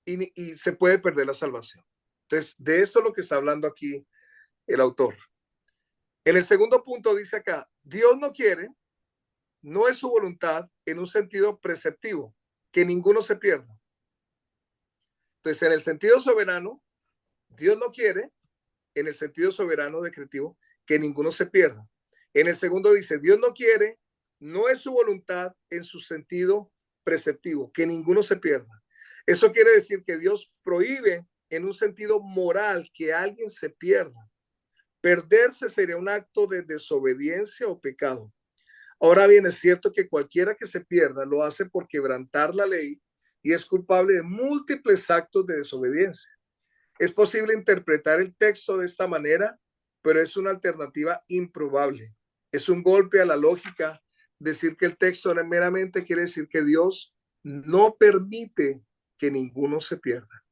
y se puede perder la salvación. Entonces, de eso es lo que está hablando aquí el autor. En el segundo punto dice acá, Dios no quiere, no es su voluntad en un sentido preceptivo, que ninguno se pierda. Entonces, en el sentido soberano, Dios no quiere, en el sentido soberano decretivo, que ninguno se pierda. En el segundo dice, Dios no quiere, no es su voluntad en su sentido preceptivo, que ninguno se pierda. Eso quiere decir que Dios prohíbe en un sentido moral que alguien se pierda. Perderse sería un acto de desobediencia o pecado. Ahora bien, es cierto que cualquiera que se pierda lo hace por quebrantar la ley y es culpable de múltiples actos de desobediencia. Es posible interpretar el texto de esta manera, pero es una alternativa improbable. Es un golpe a la lógica decir que el texto meramente quiere decir que Dios no permite que ninguno se pierda.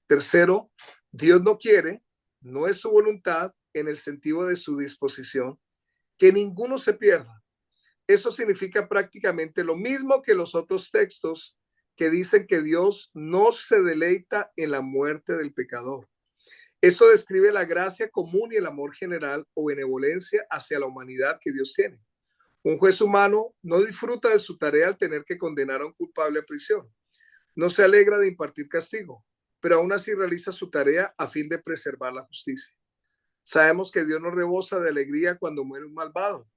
Tercero, Dios no quiere, no es su voluntad en el sentido de su disposición, que ninguno se pierda. Eso significa prácticamente lo mismo que los otros textos que dicen que Dios no se deleita en la muerte del pecador. Esto describe la gracia común y el amor general o benevolencia hacia la humanidad que Dios tiene. Un juez humano no disfruta de su tarea al tener que condenar a un culpable a prisión. No se alegra de impartir castigo, pero aún así realiza su tarea a fin de preservar la justicia. Sabemos que Dios no rebosa de alegría cuando muere un malvado,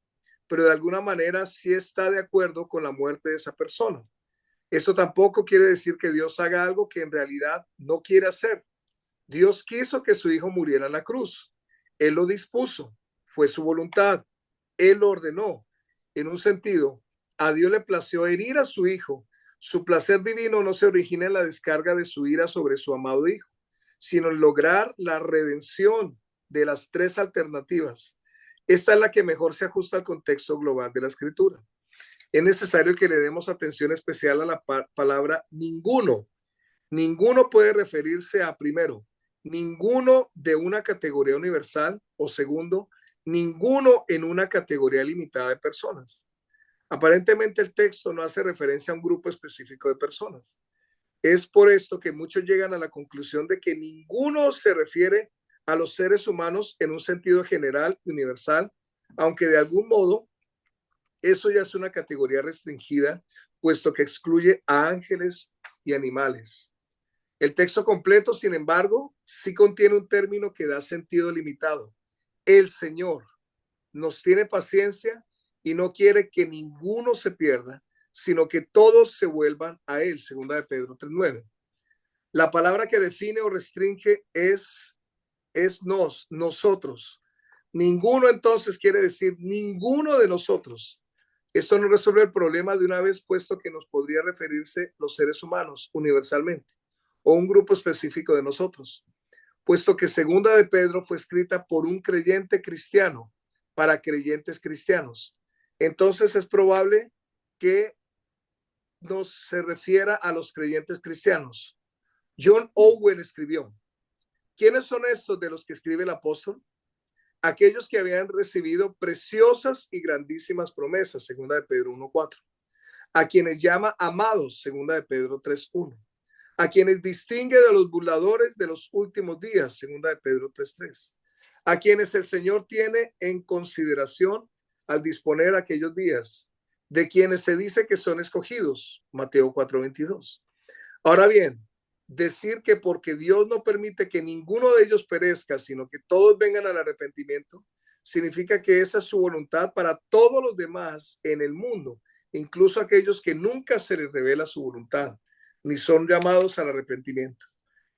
pero de alguna manera sí está de acuerdo con la muerte de esa persona. Esto tampoco quiere decir que Dios haga algo que en realidad no quiere hacer. Dios quiso que su hijo muriera en la cruz. Él lo dispuso, fue su voluntad. Él lo ordenó. En un sentido, a Dios le plació herir a su hijo. Su placer divino no se origina en la descarga de su ira sobre su amado hijo, sino en lograr la redención de las tres alternativas. Esta es la que mejor se ajusta al contexto global de la escritura. Es necesario que le demos atención especial a la palabra ninguno. Ninguno puede referirse a, primero, ninguno de una categoría universal o segundo, ninguno en una categoría limitada de personas. Aparentemente el texto no hace referencia a un grupo específico de personas. Es por esto que muchos llegan a la conclusión de que ninguno se refiere a los seres humanos en un sentido general y universal, aunque de algún modo eso ya es una categoría restringida, puesto que excluye a ángeles y animales. El texto completo, sin embargo, sí contiene un término que da sentido limitado. El Señor nos tiene paciencia y no quiere que ninguno se pierda, sino que todos se vuelvan a Él, 2 de Pedro 3:9. La palabra que define o restringe es nosotros. Ninguno entonces quiere decir ninguno de nosotros. Esto no resuelve el problema de una vez, puesto que nos podría referirse los seres humanos universalmente o un grupo específico de nosotros, puesto que 2 de Pedro fue escrita por un creyente cristiano para creyentes cristianos. Entonces es probable que se refiera a los creyentes cristianos. John Owen escribió: ¿quiénes son estos de los que escribe el apóstol? Aquellos que habían recibido preciosas y grandísimas promesas, segunda de Pedro 1:4. A quienes llama amados, segunda de Pedro 3:1. A quienes distingue de los burladores de los últimos días, segunda de Pedro 3:3. A quienes el Señor tiene en consideración al disponer aquellos días, de quienes se dice que son escogidos, Mateo 4:22. Ahora bien, decir que porque Dios no permite que ninguno de ellos perezca, sino que todos vengan al arrepentimiento, significa que esa es su voluntad para todos los demás en el mundo, incluso aquellos que nunca se les revela su voluntad, ni son llamados al arrepentimiento,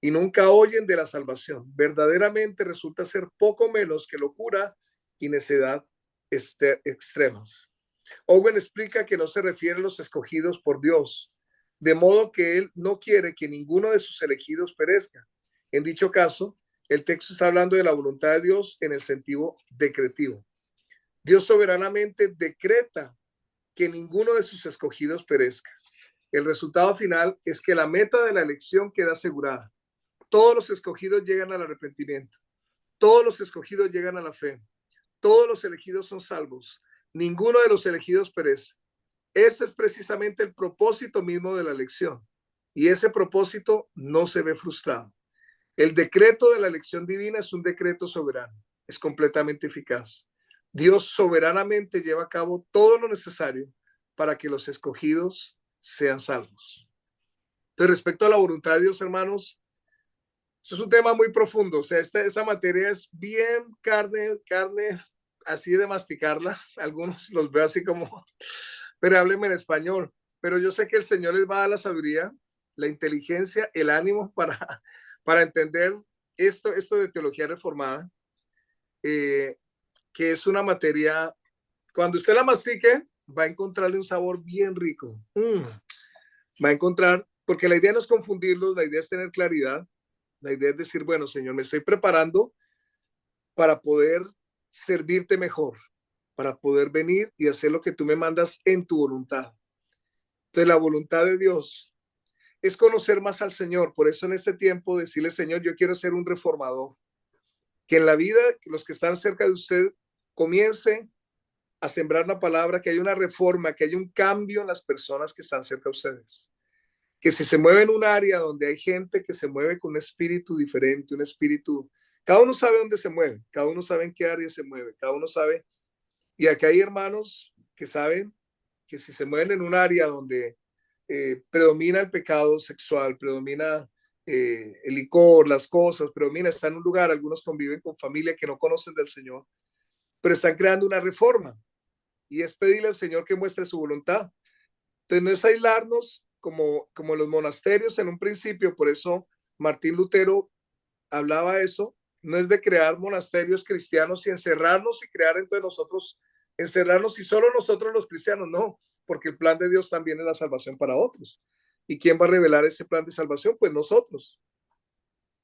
y nunca oyen de la salvación. Verdaderamente resulta ser poco menos que locura y necedad extremas. Owen explica que no se refiere a los escogidos por Dios, de modo que él no quiere que ninguno de sus elegidos perezca. En dicho caso, el texto está hablando de la voluntad de Dios en el sentido decretivo. Dios soberanamente decreta que ninguno de sus escogidos perezca. El resultado final es que la meta de la elección queda asegurada. Todos los escogidos llegan al arrepentimiento. Todos los escogidos llegan a la fe. Todos los elegidos son salvos. Ninguno de los elegidos perece. Este es precisamente el propósito mismo de la elección, y ese propósito no se ve frustrado. El decreto de la elección divina es un decreto soberano, es completamente eficaz. Dios soberanamente lleva a cabo todo lo necesario para que los escogidos sean salvos. Entonces, respecto a la voluntad de Dios, hermanos, eso es un tema muy profundo. O sea, esta materia es bien carne, así de masticarla. Algunos los veo así como... pero háblenme en español. Pero yo sé que el Señor les va a dar la sabiduría, la inteligencia, el ánimo para entender esto de teología reformada, que es una materia, cuando usted la mastique, va a encontrarle un sabor bien rico. Va a encontrar, porque la idea no es confundirlos, la idea es tener claridad, la idea es decir, bueno, Señor, me estoy preparando para poder servirte mejor, para poder venir y hacer lo que tú me mandas en tu voluntad. Entonces, la voluntad de Dios es conocer más al Señor. Por eso en este tiempo decirle, Señor, yo quiero ser un reformador. Que en la vida, los que están cerca de usted, comiencen a sembrar una palabra, que haya una reforma, que haya un cambio en las personas que están cerca de ustedes. Que si se mueve en un área donde hay gente que se mueve con un espíritu diferente, un espíritu, cada uno sabe dónde se mueve, cada uno sabe en qué área se mueve, cada uno sabe. Y aquí hay hermanos que saben que si se mueven en un área donde predomina el pecado sexual, predomina el licor, las cosas, predomina, está en un lugar, algunos conviven con familia que no conocen del Señor, pero están creando una reforma y es pedirle al Señor que muestre su voluntad. Entonces no es aislarnos como los monasterios en un principio, por eso Martín Lutero hablaba eso, no es de crear monasterios cristianos y encerrarnos y crear entre nosotros, encerrarnos y solo nosotros los cristianos, no, porque el plan de Dios también es la salvación para otros. ¿Y quién va a revelar ese plan de salvación? Pues nosotros.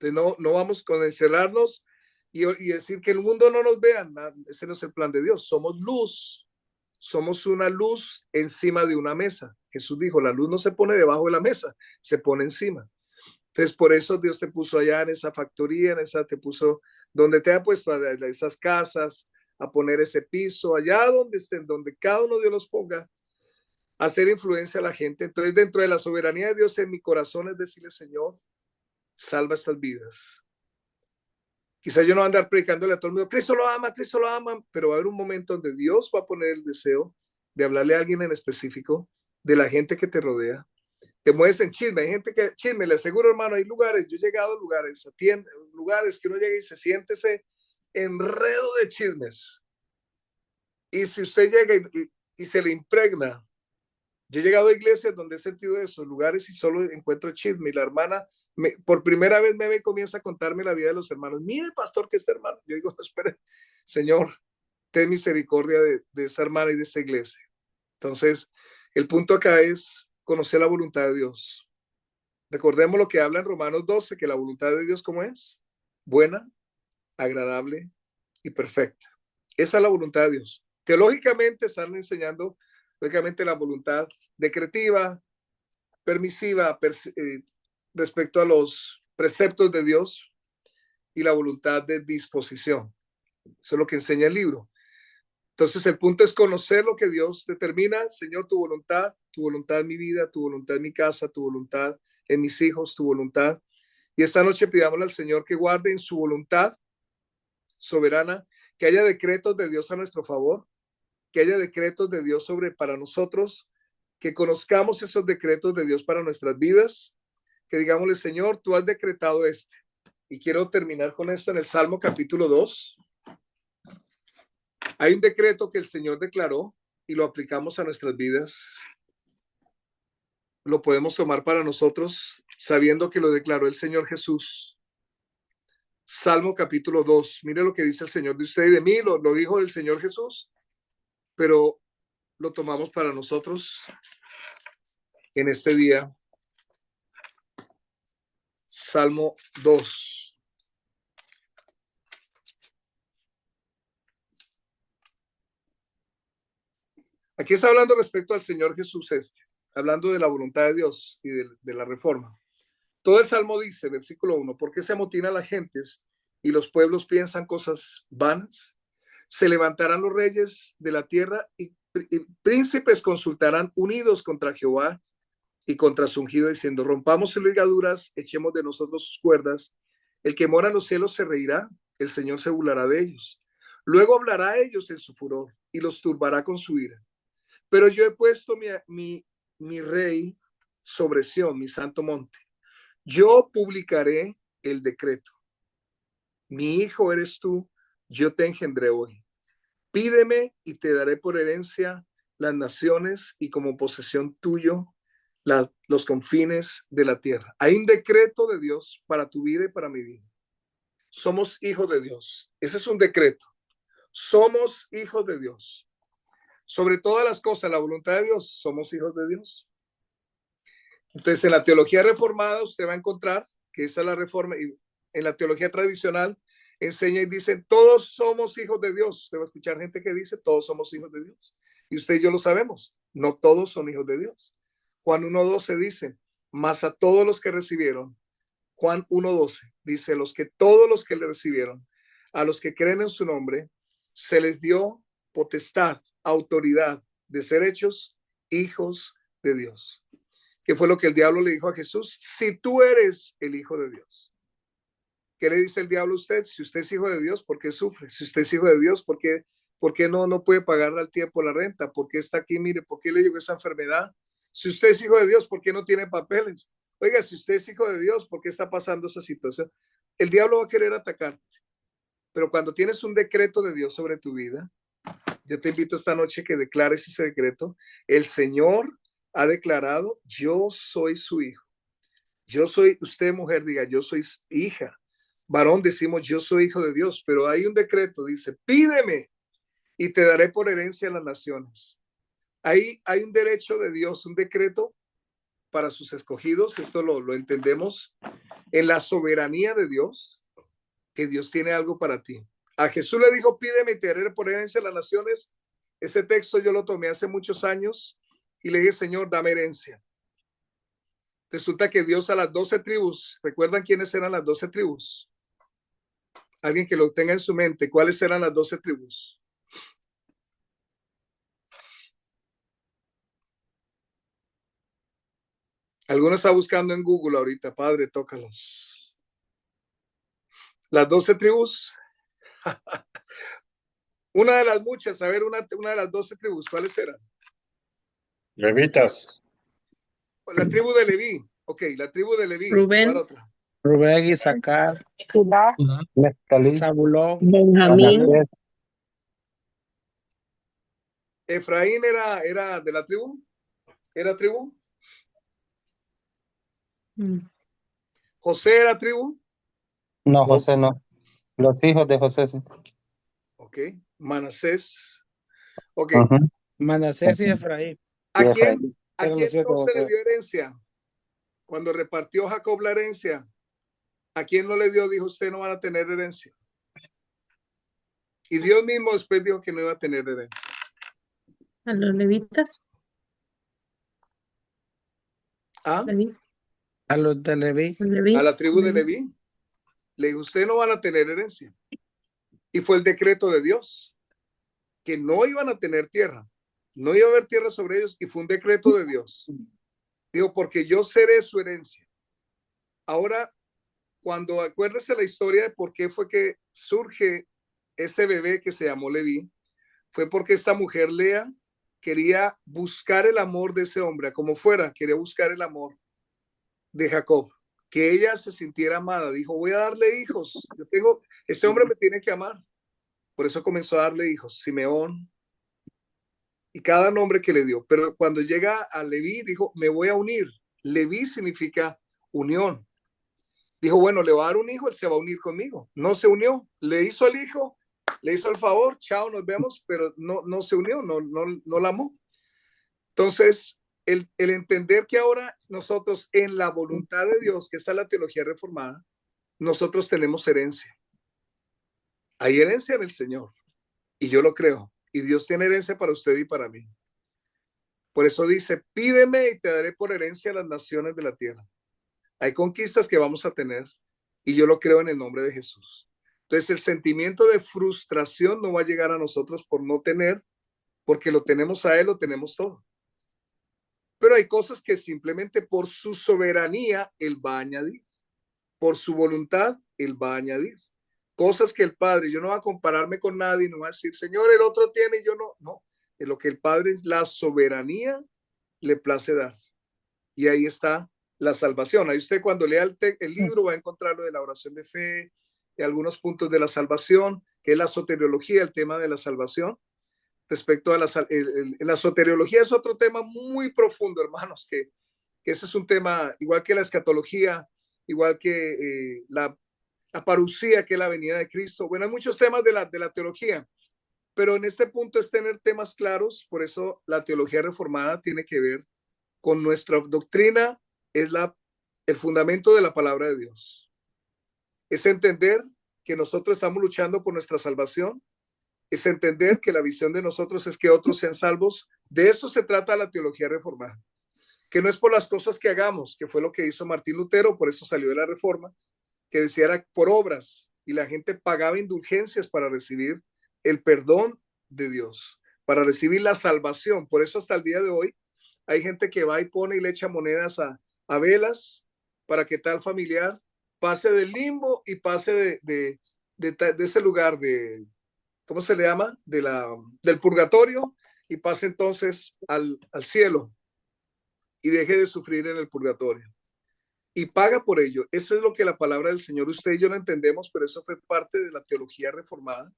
Entonces no vamos con encerrarnos y decir que el mundo no nos vea, ese no es el plan de Dios, somos luz, somos una luz encima de una mesa. Jesús dijo, la luz no se pone debajo de la mesa, se pone encima. Entonces, por eso Dios te puso allá en esa factoría, te puso donde te ha puesto a esas casas, a poner ese piso, allá donde estén, donde cada uno de Dios los ponga, a hacer influencia a la gente. Entonces, dentro de la soberanía de Dios en mi corazón es decirle, Señor, salva estas vidas. Quizá yo no voy a andar predicándole a todo el mundo, Cristo lo ama, pero va a haber un momento donde Dios va a poner el deseo de hablarle a alguien en específico, de la gente que te rodea. Te mueves en chisme, hay gente que chisme, le aseguro, hermano, hay lugares, yo he llegado a lugares, lugares que uno llega y se siente ese enredo de chismes. Y si usted llega y se le impregna, yo he llegado a iglesias donde he sentido eso, lugares y solo encuentro chisme, y la hermana por primera vez me ve y comienza a contarme la vida de los hermanos. Mire, pastor, que este hermano, yo digo, no, espere, Señor, ten misericordia de esa hermana y de esa iglesia. Entonces, el punto acá es conocer la voluntad de Dios. Recordemos lo que habla en Romanos 12, que la voluntad de Dios, ¿cómo es? Buena, agradable y perfecta. Esa es la voluntad de Dios. Teológicamente están enseñando, lógicamente, la voluntad decretiva, permisiva respecto a los preceptos de Dios y la voluntad de disposición. Eso es lo que enseña el libro. Entonces el punto es conocer lo que Dios determina. Señor, tu voluntad en mi vida, tu voluntad en mi casa, tu voluntad en mis hijos, tu voluntad. Y esta noche pidámosle al Señor que guarde en su voluntad soberana, que haya decretos de Dios a nuestro favor, que haya decretos de Dios para nosotros, que conozcamos esos decretos de Dios para nuestras vidas, que digámosle, Señor, tú has decretado este. Y quiero terminar con esto en el Salmo capítulo 2. Hay un decreto que el Señor declaró y lo aplicamos a nuestras vidas. Lo podemos tomar para nosotros sabiendo que lo declaró el Señor Jesús. Salmo capítulo 2. Mire lo que dice el Señor de usted y de mí. Lo dijo el Señor Jesús, pero lo tomamos para nosotros en este día. Salmo 2. Aquí está hablando respecto al Señor Jesús hablando de la voluntad de Dios y de la reforma. Todo el Salmo dice, versículo 1, ¿por qué se amotinan las gentes y los pueblos piensan cosas vanas? Se levantarán los reyes de la tierra y príncipes consultarán unidos contra Jehová y contra su ungido, diciendo, rompamos sus ligaduras, echemos de nosotros sus cuerdas. El que mora en los cielos se reirá, el Señor se burlará de ellos. Luego hablará a ellos en su furor y los turbará con su ira. Pero yo he puesto mi rey sobre Sión, mi santo monte. Yo publicaré el decreto. Mi hijo eres tú, yo te engendré hoy. Pídeme y te daré por herencia las naciones y como posesión tuyo los confines de la tierra. Hay un decreto de Dios para tu vida y para mi vida. Somos hijos de Dios. Ese es un decreto. Somos hijos de Dios. Sobre todas las cosas, la voluntad de Dios, somos hijos de Dios. Entonces, en la teología reformada usted va a encontrar que esa es la reforma, y en la teología tradicional enseña y dice, todos somos hijos de Dios. Usted va a escuchar gente que dice, todos somos hijos de Dios. Y usted y yo lo sabemos, no todos son hijos de Dios. Juan 1:12 dice, mas a todos los que recibieron, Juan 1:12 dice, todos los que le recibieron, a los que creen en su nombre, se les dio potestad, autoridad de ser hechos hijos de Dios. ¿Qué fue lo que el diablo le dijo a Jesús? Si tú eres el hijo de Dios. ¿Qué le dice el diablo a usted? Si usted es hijo de Dios, ¿por qué sufre? Si usted es hijo de Dios, ¿por qué no puede pagar al tiempo la renta? ¿Por qué está aquí? Mire, ¿por qué le llegó esa enfermedad? Si usted es hijo de Dios, ¿por qué no tiene papeles? Oiga, si usted es hijo de Dios, ¿por qué está pasando esa situación? El diablo va a querer atacarte. Pero cuando tienes un decreto de Dios sobre tu vida, yo te invito esta noche que declares ese decreto. El Señor ha declarado, yo soy su hijo. Yo soy, usted mujer diga, yo soy hija. Varón decimos, yo soy hijo de Dios. Pero hay un decreto, dice, pídeme y te daré por herencia a las naciones. Ahí hay un derecho de Dios, un decreto para sus escogidos. Esto lo entendemos en la soberanía de Dios, que Dios tiene algo para ti. A Jesús le dijo, pídeme y te daré por herencia a las naciones. Ese texto yo lo tomé hace muchos años y le dije, Señor, dame herencia. Resulta que Dios a las 12 tribus, ¿recuerdan quiénes eran las 12 tribus? Alguien que lo tenga en su mente, ¿cuáles eran las 12 tribus? Alguno está buscando en Google ahorita, Padre, tócalos. Las 12 tribus. Una de las muchas, a ver, una de las 12 tribus, ¿cuáles eran? Levitas. La tribu de Leví. Ok, la tribu de Leví. Rubén. ¿Cuál otra? Rubén, Isaacar, Judá, Neftalí, Zabulón, Benjamín. Manasés, Efraín era de la tribu. ¿Era tribu? José era tribu. no, José no. Los hijos de José, sí. Ok. Manasés. Ok. Ujú. Manasés y Efraín. ¿A Y quién Efraín. Eran los no hijos de se le José. dio herencia? Cuando repartió Jacob la herencia, ¿a quién no le dio? Dijo, usted no van a tener herencia. Y Dios mismo después dijo que no iba a tener herencia. A los levitas. a, Leví, A los de Leví. Leví, a la tribu de Leví. Leví. Le dijo, ustedes no van a tener herencia. Y fue el decreto de Dios, que no iban a tener tierra. No iba a haber tierra sobre ellos y fue un decreto de Dios. Digo, porque yo seré su herencia. Ahora, cuando acuérdese la historia de por qué fue que surge ese bebé que se llamó Leví, fue porque esta mujer Lea quería buscar el amor de ese hombre, como fuera, quería buscar el amor de Jacob, que ella se sintiera amada. Dijo, voy a darle hijos. Este hombre me tiene que amar. Por eso comenzó a darle hijos, Simeón y cada nombre que le dio. Pero cuando llega a Leví, dijo, me voy a unir. Leví significa unión. Dijo, bueno, le voy a dar un hijo, él se va a unir conmigo. No se unió, le hizo el hijo, le hizo el favor, chao, nos vemos, pero no se unió, no la amó. Entonces, el entender que ahora nosotros en la voluntad de Dios, que está la teología reformada, nosotros tenemos herencia. Hay herencia en el Señor y yo lo creo. Y Dios tiene herencia para usted y para mí. Por eso dice, pídeme y te daré por herencia las naciones de la tierra. Hay conquistas que vamos a tener y yo lo creo en el nombre de Jesús. Entonces el sentimiento de frustración no va a llegar a nosotros por no tener, porque lo tenemos a Él, lo tenemos todo. Pero hay cosas que simplemente por su soberanía Él va a añadir. Por su voluntad Él va a añadir. Cosas que el Padre, yo no voy a compararme con nadie, no voy a decir, Señor, el otro tiene y yo no. No, es lo que el Padre, la soberanía, le place dar. Y ahí está la salvación. Ahí usted cuando lea el libro va a encontrar lo de la oración de fe y algunos puntos de la salvación, que es la soteriología, el tema de la salvación. Respecto a la soteriología es otro tema muy profundo, hermanos, que ese es un tema igual que la escatología, igual que la parucía, que es la venida de Cristo. Bueno, hay muchos temas de la teología, pero en este punto es tener temas claros, por eso la teología reformada tiene que ver con nuestra doctrina, es el fundamento de la palabra de Dios. Es entender que nosotros estamos luchando por nuestra salvación, es entender que la visión de nosotros es que otros sean salvos. De eso se trata la teología reformada, que no es por las cosas que hagamos, que fue lo que hizo Martín Lutero, por eso salió de la Reforma, que decía era por obras y la gente pagaba indulgencias para recibir el perdón de Dios, para recibir la salvación. Por eso hasta el día de hoy hay gente que va y pone y le echa monedas a velas para que tal familiar pase del limbo y pase de ese lugar de, ¿cómo se le llama? Del purgatorio y pase entonces al cielo y deje de sufrir en el purgatorio. Y paga por ello. Eso es lo que la palabra del Señor, usted y yo lo entendemos, pero eso fue parte de la teología reformada,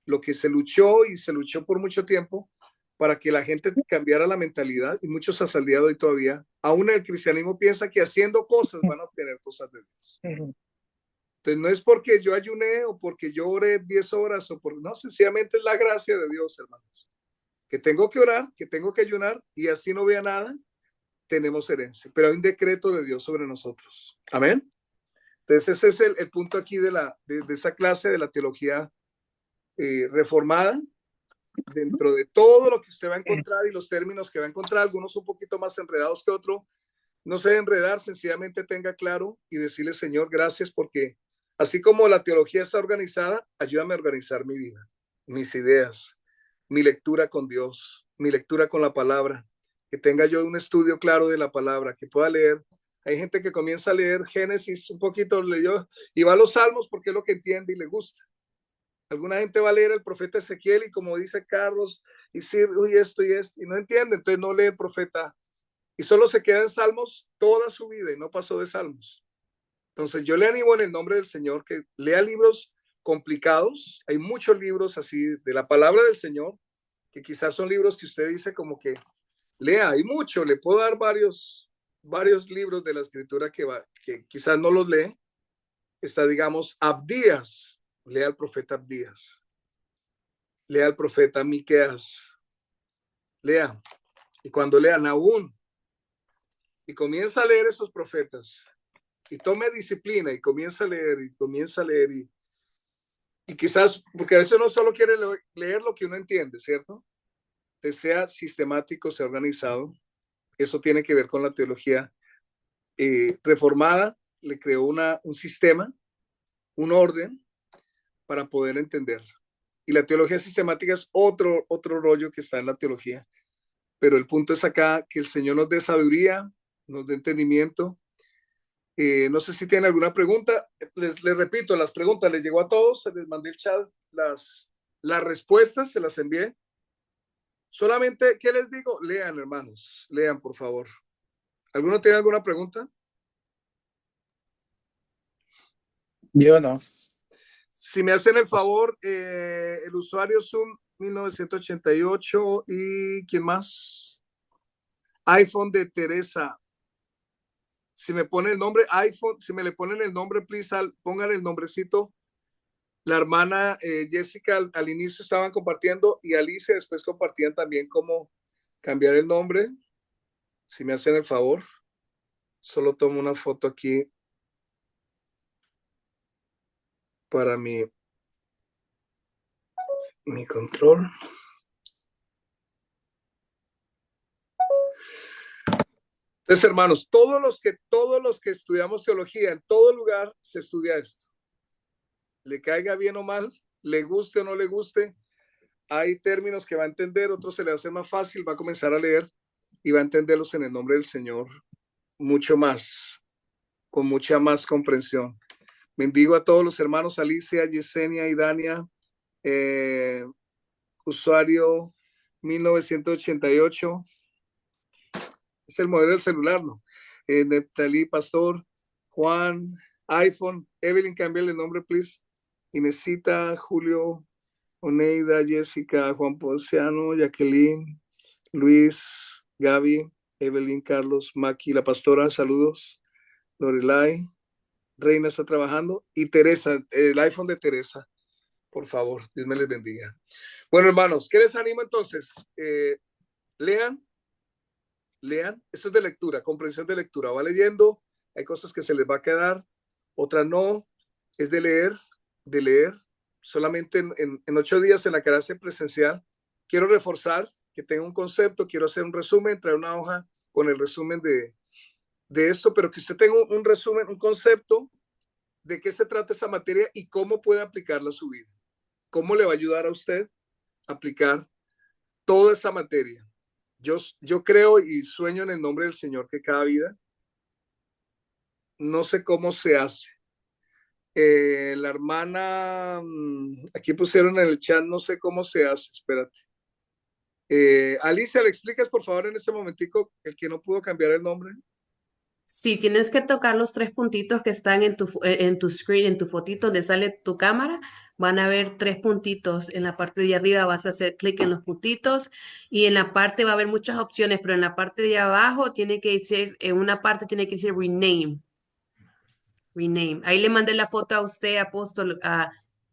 lo que se luchó y se luchó por mucho tiempo para que la gente cambiara la mentalidad y muchos hasta el día de hoy todavía, aún el cristianismo piensa que haciendo cosas van a obtener cosas de Dios. Entonces no es porque yo ayuné o porque yo oré 10 horas o por, no, sencillamente es la gracia de Dios, hermanos. Que tengo que orar, que tengo que ayunar y así no vea nada, tenemos herencia, pero hay un decreto de Dios sobre nosotros. Amén. Entonces ese es el punto aquí de esa clase de la teología reformada, dentro de todo lo que usted va a encontrar y los términos que va a encontrar, algunos un poquito más enredados que otros, no se debe enredar, sencillamente tenga claro y decirle, Señor, gracias porque así como la teología está organizada, ayúdame a organizar mi vida, mis ideas, mi lectura con Dios, mi lectura con la palabra, que tenga yo un estudio claro de la palabra, que pueda leer. Hay gente que comienza a leer Génesis un poquito, leyó y va a los Salmos porque es lo que entiende y le gusta. Alguna gente va a leer el profeta Ezequiel y como dice Carlos, y sí, uy, esto y esto, y no entiende, entonces no lee el profeta y solo se queda en Salmos toda su vida y no pasó de Salmos. Entonces yo le animo en el nombre del Señor que lea libros complicados. Hay muchos libros así de la palabra del Señor, que quizás son libros que usted dice como que lea, hay mucho, le puedo dar varios libros de la escritura que quizás no los lee. Está, digamos, Abdías, lea al profeta Abdías, lea al profeta Miqueas, lea, y cuando lea Nahum, y comienza a leer esos profetas, y tome disciplina, y comienza a leer, y quizás, porque a veces uno solo quiere leer lo que uno entiende, ¿cierto? Que sea sistemático, sea organizado, eso tiene que ver con la teología reformada le creó un sistema, un orden para poder entender. Y la teología sistemática es otro rollo que está en la teología. Pero el punto es acá que el Señor nos dé sabiduría, nos dé entendimiento. No sé si tienen alguna pregunta. Les repito, las preguntas les llegó a todos. Se les mandé el chat las respuestas, se las envié. Solamente, ¿qué les digo? Lean, hermanos. Lean, por favor. ¿Alguno tiene alguna pregunta? Yo no. Si me hacen el favor, el usuario Zoom 1988 y ¿quién más? iPhone de Teresa. Si me pone el nombre iPhone, si me le ponen el nombre, please, pongan el nombrecito. La hermana Jessica al inicio estaban compartiendo y Alicia después compartían también cómo cambiar el nombre. Si me hacen el favor, solo tomo una foto aquí para mi control. Entonces, hermanos, todos los que estudiamos teología, en todo lugar se estudia esto. Le caiga bien o mal, le guste o no le guste, hay términos que va a entender, otros se le hace más fácil, va a comenzar a leer y va a entenderlos en el nombre del Señor mucho más, con mucha más comprensión. Bendigo a todos los hermanos, Alicia, Yesenia y Dania, usuario 1988. Es el modelo del celular, ¿no? Neptalí, Pastor, Juan, iPhone, Evelyn, cámbiale el nombre, please. Inesita, Julio, Oneida, Jessica, Juan Ponciano, Jacqueline, Luis, Gaby, Evelyn, Carlos, Maki, la pastora, saludos. Lorelai, Reina está trabajando. Y Teresa, el iPhone de Teresa, por favor, Dios me les bendiga. Bueno, hermanos, ¿qué les animo entonces? Lean, esto es de lectura, comprensión de lectura, va leyendo, hay cosas que se les va a quedar, otras no, es de leer, solamente en 8 días en la clase presencial, quiero reforzar que tenga un concepto, quiero hacer un resumen, traer una hoja con el resumen de esto, pero que usted tenga un resumen, un concepto de qué se trata esta materia y cómo puede aplicarla a su vida, cómo le va a ayudar a usted a aplicar toda esta materia. Yo creo y sueño en el nombre del Señor que cada vida, no sé cómo se hace. La hermana, aquí pusieron en el chat, no sé cómo se hace, espérate. Alicia, ¿le explicas por favor en este momentico el que no pudo cambiar el nombre? Sí, tienes que tocar los 3 puntitos que están en tu screen, en tu fotito donde sale tu cámara. Van a haber 3 puntitos. En la parte de arriba vas a hacer clic en los puntitos y en la parte va a haber muchas opciones, pero en la parte de abajo tiene que decir, en una parte tiene que decir rename. Rename. Ahí le mandé la foto a usted, Apóstol,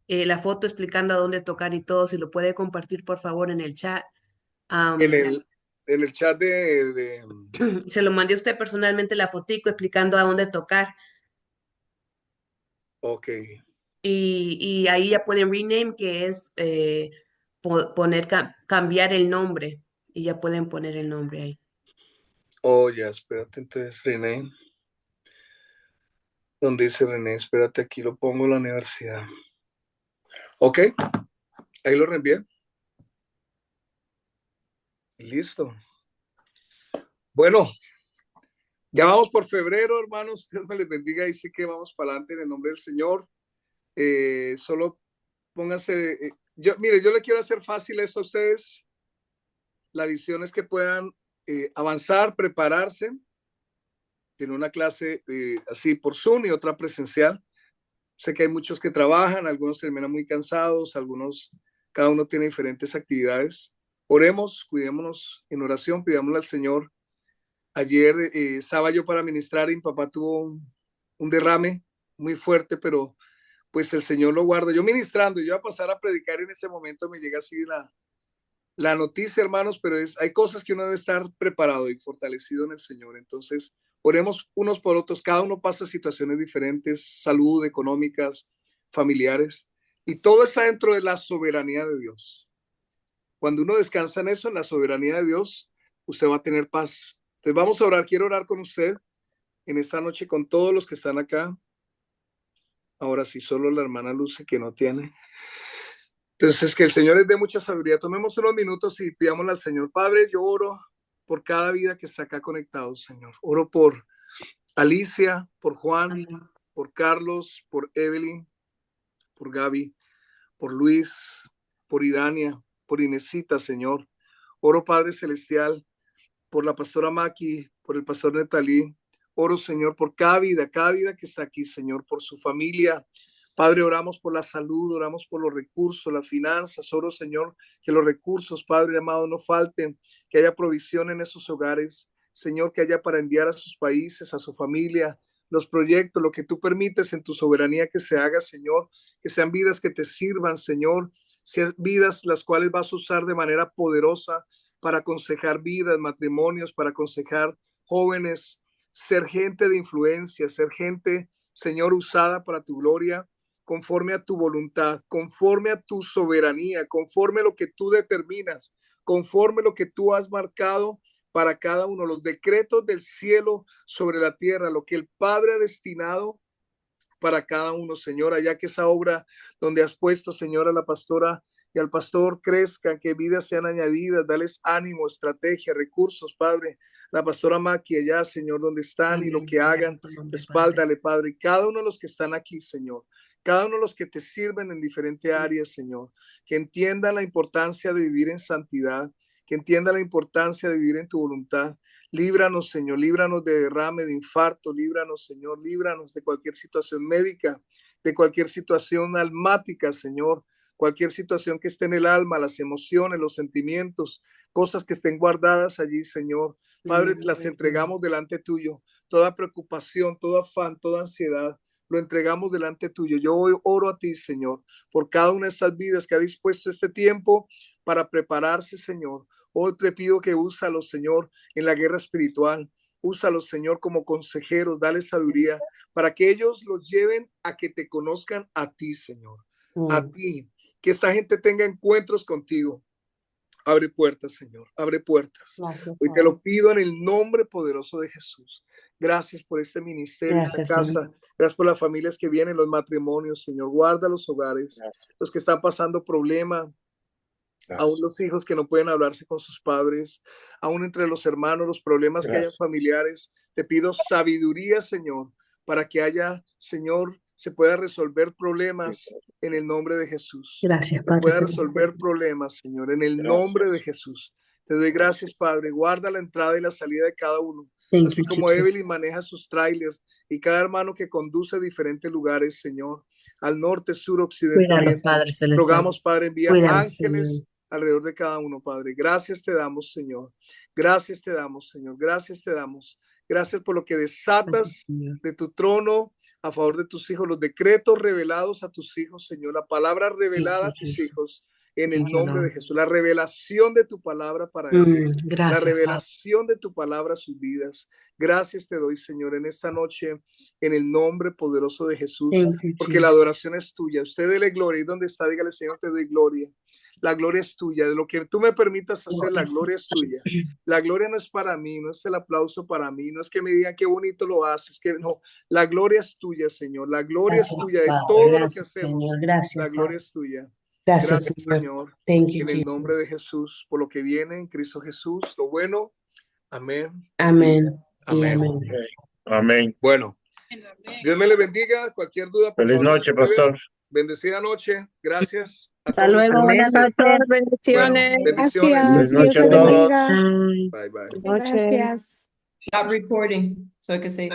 la foto explicando a dónde tocar y todo. Si lo puede compartir, por favor, en el chat. En el chat Se lo mandé a usted personalmente la fotico explicando a dónde tocar. Ok. Y ahí ya pueden rename, que es cambiar el nombre. Y ya pueden poner el nombre ahí. Oh, ya, espérate, entonces René. ¿Dónde dice René? Espérate, aquí lo pongo en la universidad. Ok, ahí lo reenvié. Listo. Bueno, ya vamos por febrero, hermanos. Dios me les bendiga y sí que vamos para adelante en el nombre del Señor. Solo pónganse. Mire, yo le quiero hacer fácil esto a ustedes. La visión es que puedan avanzar, prepararse. Tiene una clase así por Zoom y otra presencial. Sé que hay muchos que trabajan, algunos terminan muy cansados, cada uno tiene diferentes actividades. Oremos, cuidémonos en oración, pidámosle al Señor. Ayer estaba yo para ministrar y mi papá tuvo un derrame muy fuerte, pero pues el Señor lo guarda. Yo ministrando, yo iba a pasar a predicar y en ese momento me llega así la noticia, hermanos, pero hay cosas que uno debe estar preparado y fortalecido en el Señor. Entonces, oremos unos por otros. Cada uno pasa situaciones diferentes, salud, económicas, familiares, y todo está dentro de la soberanía de Dios. Cuando uno descansa en eso, en la soberanía de Dios, usted va a tener paz. Entonces vamos a orar. Quiero orar con usted en esta noche con todos los que están acá. Ahora sí, solo la hermana Lucy que no tiene. Entonces, que el Señor les dé mucha sabiduría. Tomemos unos minutos y pidámosle al Señor. Padre, yo oro por cada vida que está acá conectado, Señor. Oro por Alicia, por Juan, Amén. por Carlos, por Evelyn, por Gaby, por Luis, por Idania, por Inesita, Señor. Oro, Padre Celestial, por la pastora Maki, por el pastor Netalí. Oro, Señor, por cada vida que está aquí, Señor, por su familia. Padre, oramos por la salud, oramos por los recursos, las finanzas. Oro, Señor, que los recursos, Padre amado, no falten, que haya provisión en esos hogares. Señor, que haya para enviar a sus países, a su familia, los proyectos, lo que tú permites en tu soberanía que se haga, Señor, que sean vidas que te sirvan, Señor, sean vidas las cuales vas a usar de manera poderosa para aconsejar vidas, matrimonios, para aconsejar jóvenes, ser gente de influencia, ser gente, Señor, usada para tu gloria, conforme a tu voluntad, conforme a tu soberanía, conforme a lo que tú determinas, conforme a lo que tú has marcado para cada uno, los decretos del cielo sobre la tierra, lo que el Padre ha destinado para cada uno, Señor, allá que esa obra donde has puesto, Señor, a la pastora y al pastor crezcan, que vidas sean añadidas, dales ánimo, estrategia, recursos, Padre. La pastora Maki allá, Señor, donde están Amén. y lo que hagan, respáldale, Padre. Y cada uno de los que están aquí, Señor, cada uno de los que te sirven en diferentes áreas, Señor, que entiendan la importancia de vivir en santidad, que entiendan la importancia de vivir en tu voluntad. Líbranos, Señor, líbranos de derrame, de infarto, líbranos, Señor, líbranos de cualquier situación médica, de cualquier situación almática, Señor, cualquier situación que esté en el alma, las emociones, los sentimientos, cosas que estén guardadas allí, Señor. Padre, las entregamos delante tuyo. Toda preocupación, todo afán, toda ansiedad, lo entregamos delante tuyo. Yo hoy oro a ti, Señor, por cada una de estas vidas que ha dispuesto este tiempo para prepararse, Señor. Hoy te pido que úsalos, Señor, en la guerra espiritual. Úsalos, Señor, como consejeros. Dale sabiduría para que ellos los lleven a que te conozcan a ti, Señor. A ti. Que esta gente tenga encuentros contigo. Abre puertas, Señor. Abre puertas. Gracias, Hoy te Padre. lo pido en el nombre poderoso de Jesús. Gracias por este ministerio, Gracias, esta casa. Señor. Gracias por las familias que vienen, los matrimonios, Señor. Guarda los hogares, Gracias. los que están pasando problemas, aún los hijos que no pueden hablarse con sus padres, aún entre los hermanos, los problemas que hayan Gracias. familiares. Te pido sabiduría, Señor, para que haya, Señor, se pueda resolver problemas en el nombre de Jesús. Gracias, Se Padre pueda Celestial. resolver problemas, Señor, en el nombre de Jesús. Te doy gracias, Padre. Guarda la entrada y la salida de cada uno. Thank Así you, como Jesus. Evelyn maneja sus trailers y cada hermano que conduce a diferentes lugares, Señor, al norte, sur, occidente, Cuídalos, oriente. Padre Celestial. Rogamos, Padre, envía Cuídalos, ángeles Señor. alrededor de cada uno, Padre. Gracias te damos, Señor. Gracias te damos, Señor. Gracias te damos. Gracias por lo que Gracias, desatas Señor. de tu trono a favor de tus hijos, los decretos revelados a tus hijos, Señor, la palabra Thank revelada you, a tus Jesus. hijos en el Thank you, nombre de Lord. Jesús, la revelación de tu palabra para ellos, la Gracias, Padre. revelación de tu palabra a sus vidas. Gracias te doy, Señor, en esta noche, en el nombre poderoso de Jesús, Thank you, porque la Jesus. adoración es tuya. Usted dele gloria, y donde está, dígale, Señor, te doy gloria. La gloria es tuya, de lo que tú me permitas hacer, la gloria es tuya. La gloria no es para mí, no es el aplauso para mí, no es que me digan qué bonito lo haces, que no, la gloria es tuya, Señor, la gloria es Gracias, tuya de Padre. todo lo que Gracias, hacemos, Señor. Gracias, la Padre. gloria es tuya. Gracias, Gracias, Señor. Señor, Thank you, en el nombre de Jesus. Jesús, por lo que viene en Cristo Jesús, lo bueno. Amén. Amén. Y Amén. amén. Amén. Bueno, Dios me le bendiga. Cualquier duda, por Feliz favor, noche, escribe. pastor. Bendecida noche. Gracias. A Hasta todos los que luego, Amén. buenas noches, Bueno, bendiciones. bendiciones. Feliz Gracias. Dios noche a te Bye, bye. todos. bendiga. Bye. Bye, bye. Buenas noches. Gracias. Stop recording so I can say.